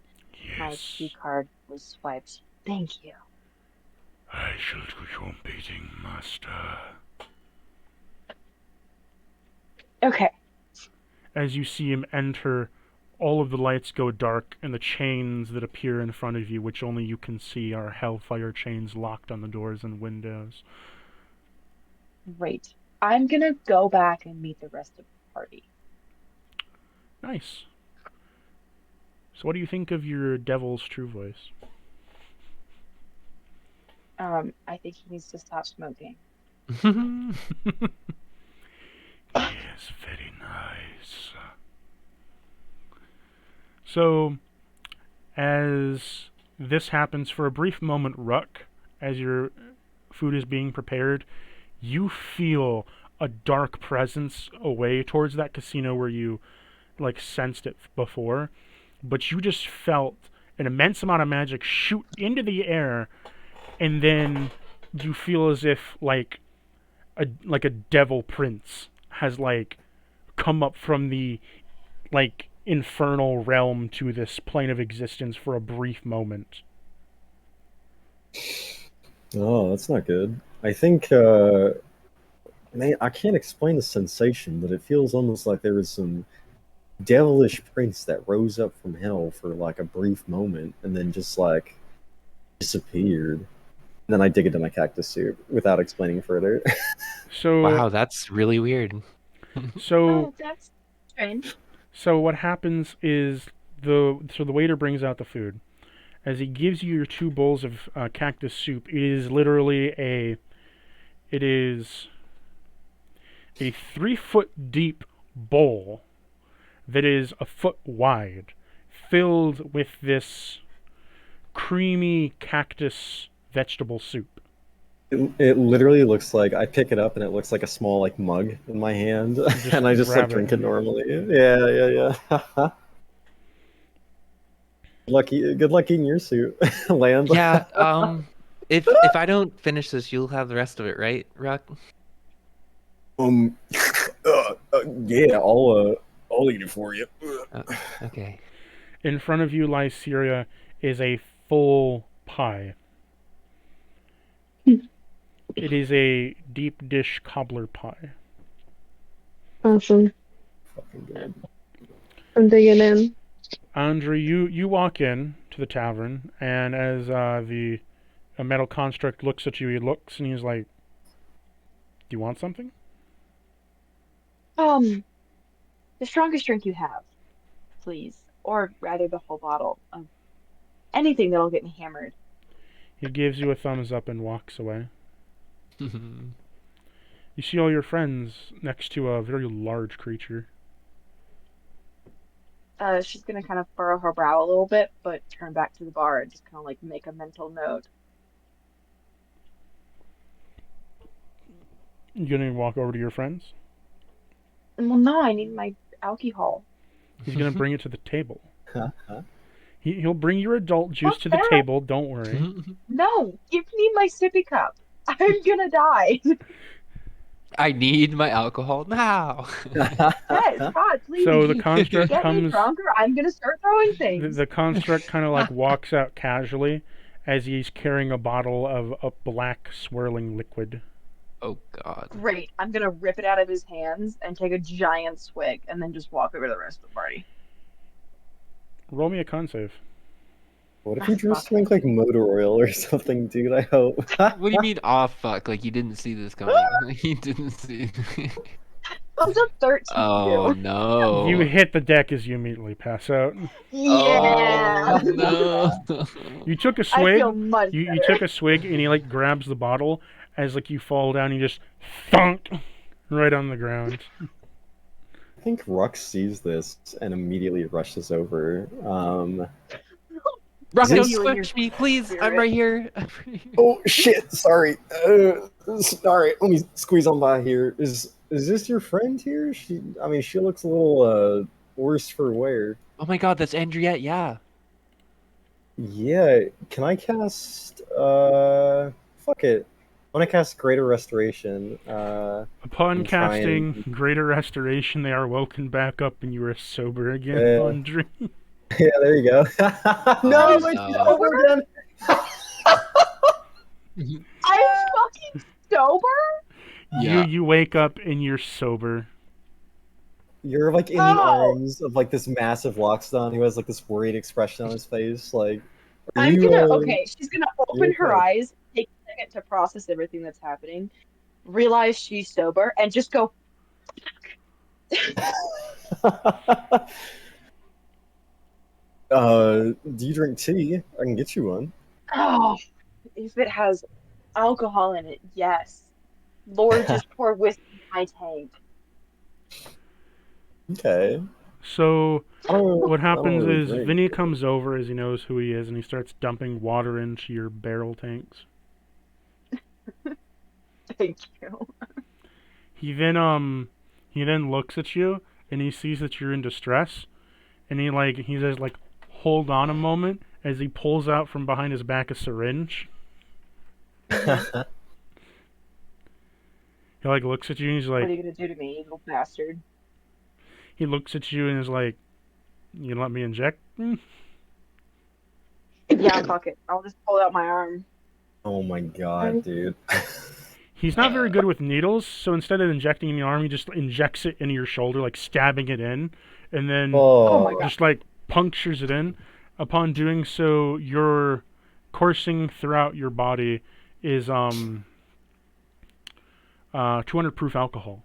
My Yes, key card was swiped. Thank you. I shall do your bidding, master. Okay. As you see him enter all of the lights go dark, and the chains that appear in front of you, which only you can see, are hellfire chains locked on the doors and windows. Great. I'm gonna go back and meet the rest of the party. Nice. So what do you think of your devil's true voice? I think he needs to stop smoking. Yes, very nice. So, as this happens, for a brief moment, Ruck, as your food is being prepared, you feel a dark presence away towards that casino where you sensed it before, but you just felt an immense amount of magic shoot into the air, and then you feel as if a devil prince has come up from the infernal realm to this plane of existence for a brief moment. Oh, that's not good. I think, man, I can't explain the sensation, but it feels almost like there was some devilish prince that rose up from hell for a brief moment and then just disappeared. And then I dig into my cactus soup without explaining further. So Wow, that's really weird. so That's strange. so what happens is the waiter brings out the food. As he gives you your 2 bowls of cactus soup, it is literally a 3-foot deep bowl that is a foot wide, filled with this creamy cactus vegetable soup. It literally looks like I pick it up and it looks like a small mug in my hand, and I just grab drink it. it normally. Yeah. Good luck eating your soup, Land. Yeah, if I don't finish this, you'll have the rest of it, right, Ruck? Yeah, I'll eat it for you. Okay. In front of you, Lyceria, is a full pie. It is a deep dish cobbler pie. Awesome. Fucking good. I'm digging in. Andre, you walk in to the tavern, and as a metal construct looks at you, he looks and he's like, "Do you want something?" The strongest drink you have, please. Or rather, the whole bottle of anything that'll get me hammered. He gives you a thumbs up and walks away. You see all your friends next to a very large creature. She's gonna kind of furrow her brow a little bit, but turn back to the bar and just kind of make a mental note. You gonna walk over to your friends? Well, no, I need my alcohol. He's gonna bring it to the table. Huh? He'll bring your adult juice What's to the that? table. Don't worry. No, give me my sippy cup. I'm gonna die. I need my alcohol now. Yes, God, please. So the construct Get me comes. drunk or I'm gonna start throwing things. The construct kind of walks out casually as he's carrying a bottle of a black swirling liquid. Oh God. Great. I'm gonna rip it out of his hands and take a giant swig and then just walk over to the rest of the party. Roll me a con save. What if you drew something like motor oil or something, dude? I hope. What do you mean? Oh fuck! Like you didn't see this coming. You didn't see. That was a 13. Oh no! You hit the deck as you immediately pass out. Yeah. Oh, no! You took a I swig. feel much You better. took a swig and he grabs the bottle as you fall down. You just thunk right on the ground. I think Rux sees this and immediately rushes over. Rock, Is don't this- you and your squish me, please. I'm spirit? right here. Oh shit! Sorry. Sorry. Let me squeeze on by here. Is this your friend here? She looks a little worse for wear. Oh my God, that's Andriette. Yeah. Yeah. Can I cast? Fuck it. I want to cast Greater Restoration. Upon and try casting and- Greater Restoration, they are woken back up and you are sober again, Yeah. Andre. Yeah, there you go. No, Oh, my no. over again. I'm fucking sober? Yeah. You wake up and you're sober. You're like in the arms of like this massive Loxodon who has like this worried expression on his face. Like, are I'm you? gonna, okay, she's gonna You open her okay? eyes, take a second to process everything that's happening, realize she's sober, and just go, Do you drink tea? I can get you one. oh, if it has alcohol in it, yes. Lord, just pour whiskey in my tank. Okay. So what I don't happens really is drink. Vinny comes over as he knows who he is, and he starts dumping water into your barrel tanks. Thank you. He then looks at you and he sees that you're in distress, and he says like, hold on a moment, as he pulls out from behind his back a syringe. He like looks at you and he's What like, are you gonna do to me, evil bastard? he looks at you and is like, you let me inject? Yeah, fuck it. I'll just pull out my arm. Oh my god, dude. He's not very good with needles, so instead of injecting in the arm, he just injects it into your shoulder, like stabbing it in, and then Oh my god. just like punctures it in. Upon doing so, your coursing throughout your body is 200 proof alcohol.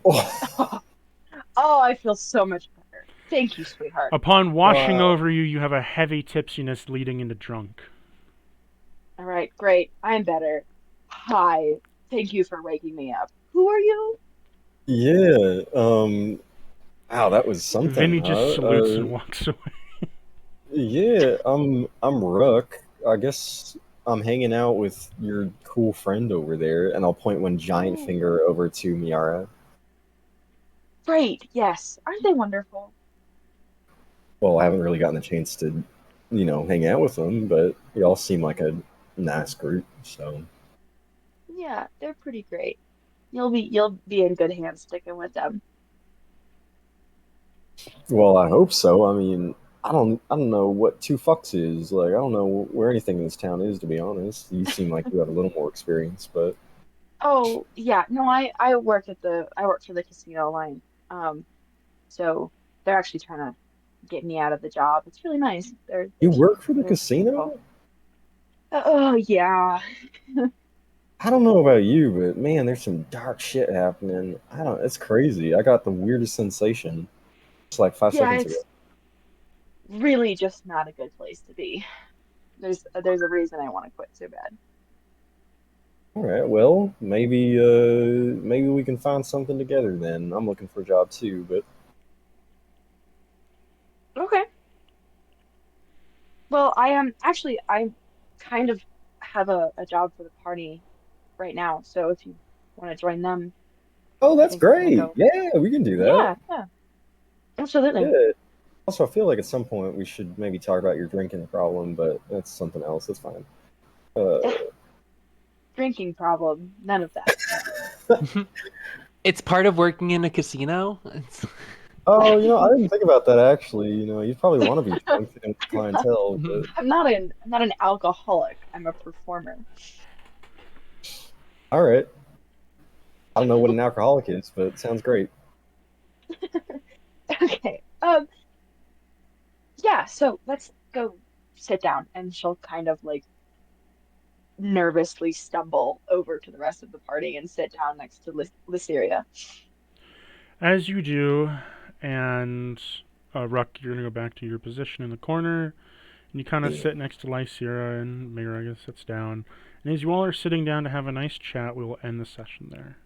Oh. Oh, I feel so much better. Thank you, sweetheart. Upon washing Wow. over you, you have a heavy tipsiness leading into drunk. All right, great. I'm better. Hi. Thank you for waking me up. Who are you? Yeah. Wow, that was something, Vinny just huh? salutes and walks away. Yeah, I'm Rook. I guess I'm hanging out with your cool friend over there, and I'll point one giant Oh, finger over to Miara. great. Yes. Aren't they wonderful? Well, I haven't really gotten the chance to, hang out with them, but y'all seem like a nice group, so. Yeah, they're pretty great. You'll be in good hands sticking with them. Well, I hope so. I mean, I don't know what two fucks is. Like, I don't know where anything in this town is, to be honest. You seem like you have a little more experience, but Oh, yeah. No, I work for the casino line. Um, so they're actually trying to get me out of the job. It's really nice. They're you work for the they're wonderful. casino? Oh, yeah. I don't know about you, but man, there's some dark shit happening. I don't. It's crazy. I got the weirdest sensation just like five Yeah, seconds ago. it's really just not a good place to be. There's a reason I want to quit so bad. All right. Well, maybe we can find something together then. I'm looking for a job too, but Okay. Well, I am actually I kind of have a job for the party right now. So if you want to join them, oh, I that's think we're gonna great. go. Yeah, we can do that. Yeah, yeah, absolutely. Yeah. Also, I feel like at some point we should maybe talk about your drinking problem, but that's something else. That's fine. Uh, Drinking problem, none of that. It's part of working in a casino. oh, I didn't think about that actually. You'd probably want to be drunk to get the clientele, but I'm not an alcoholic. I'm a performer. all right. I don't know what an alcoholic is, but it sounds great. Okay. Yeah, so let's go sit down and she'll kind of like nervously stumble over to the rest of the party and sit down next to Lyceria. As you do, and Ruck, you're gonna go back to your position in the corner, and you kind of Yeah. sit next to Lycera, and Mira sits down. And as you all are sitting down to have a nice chat, we will end the session there.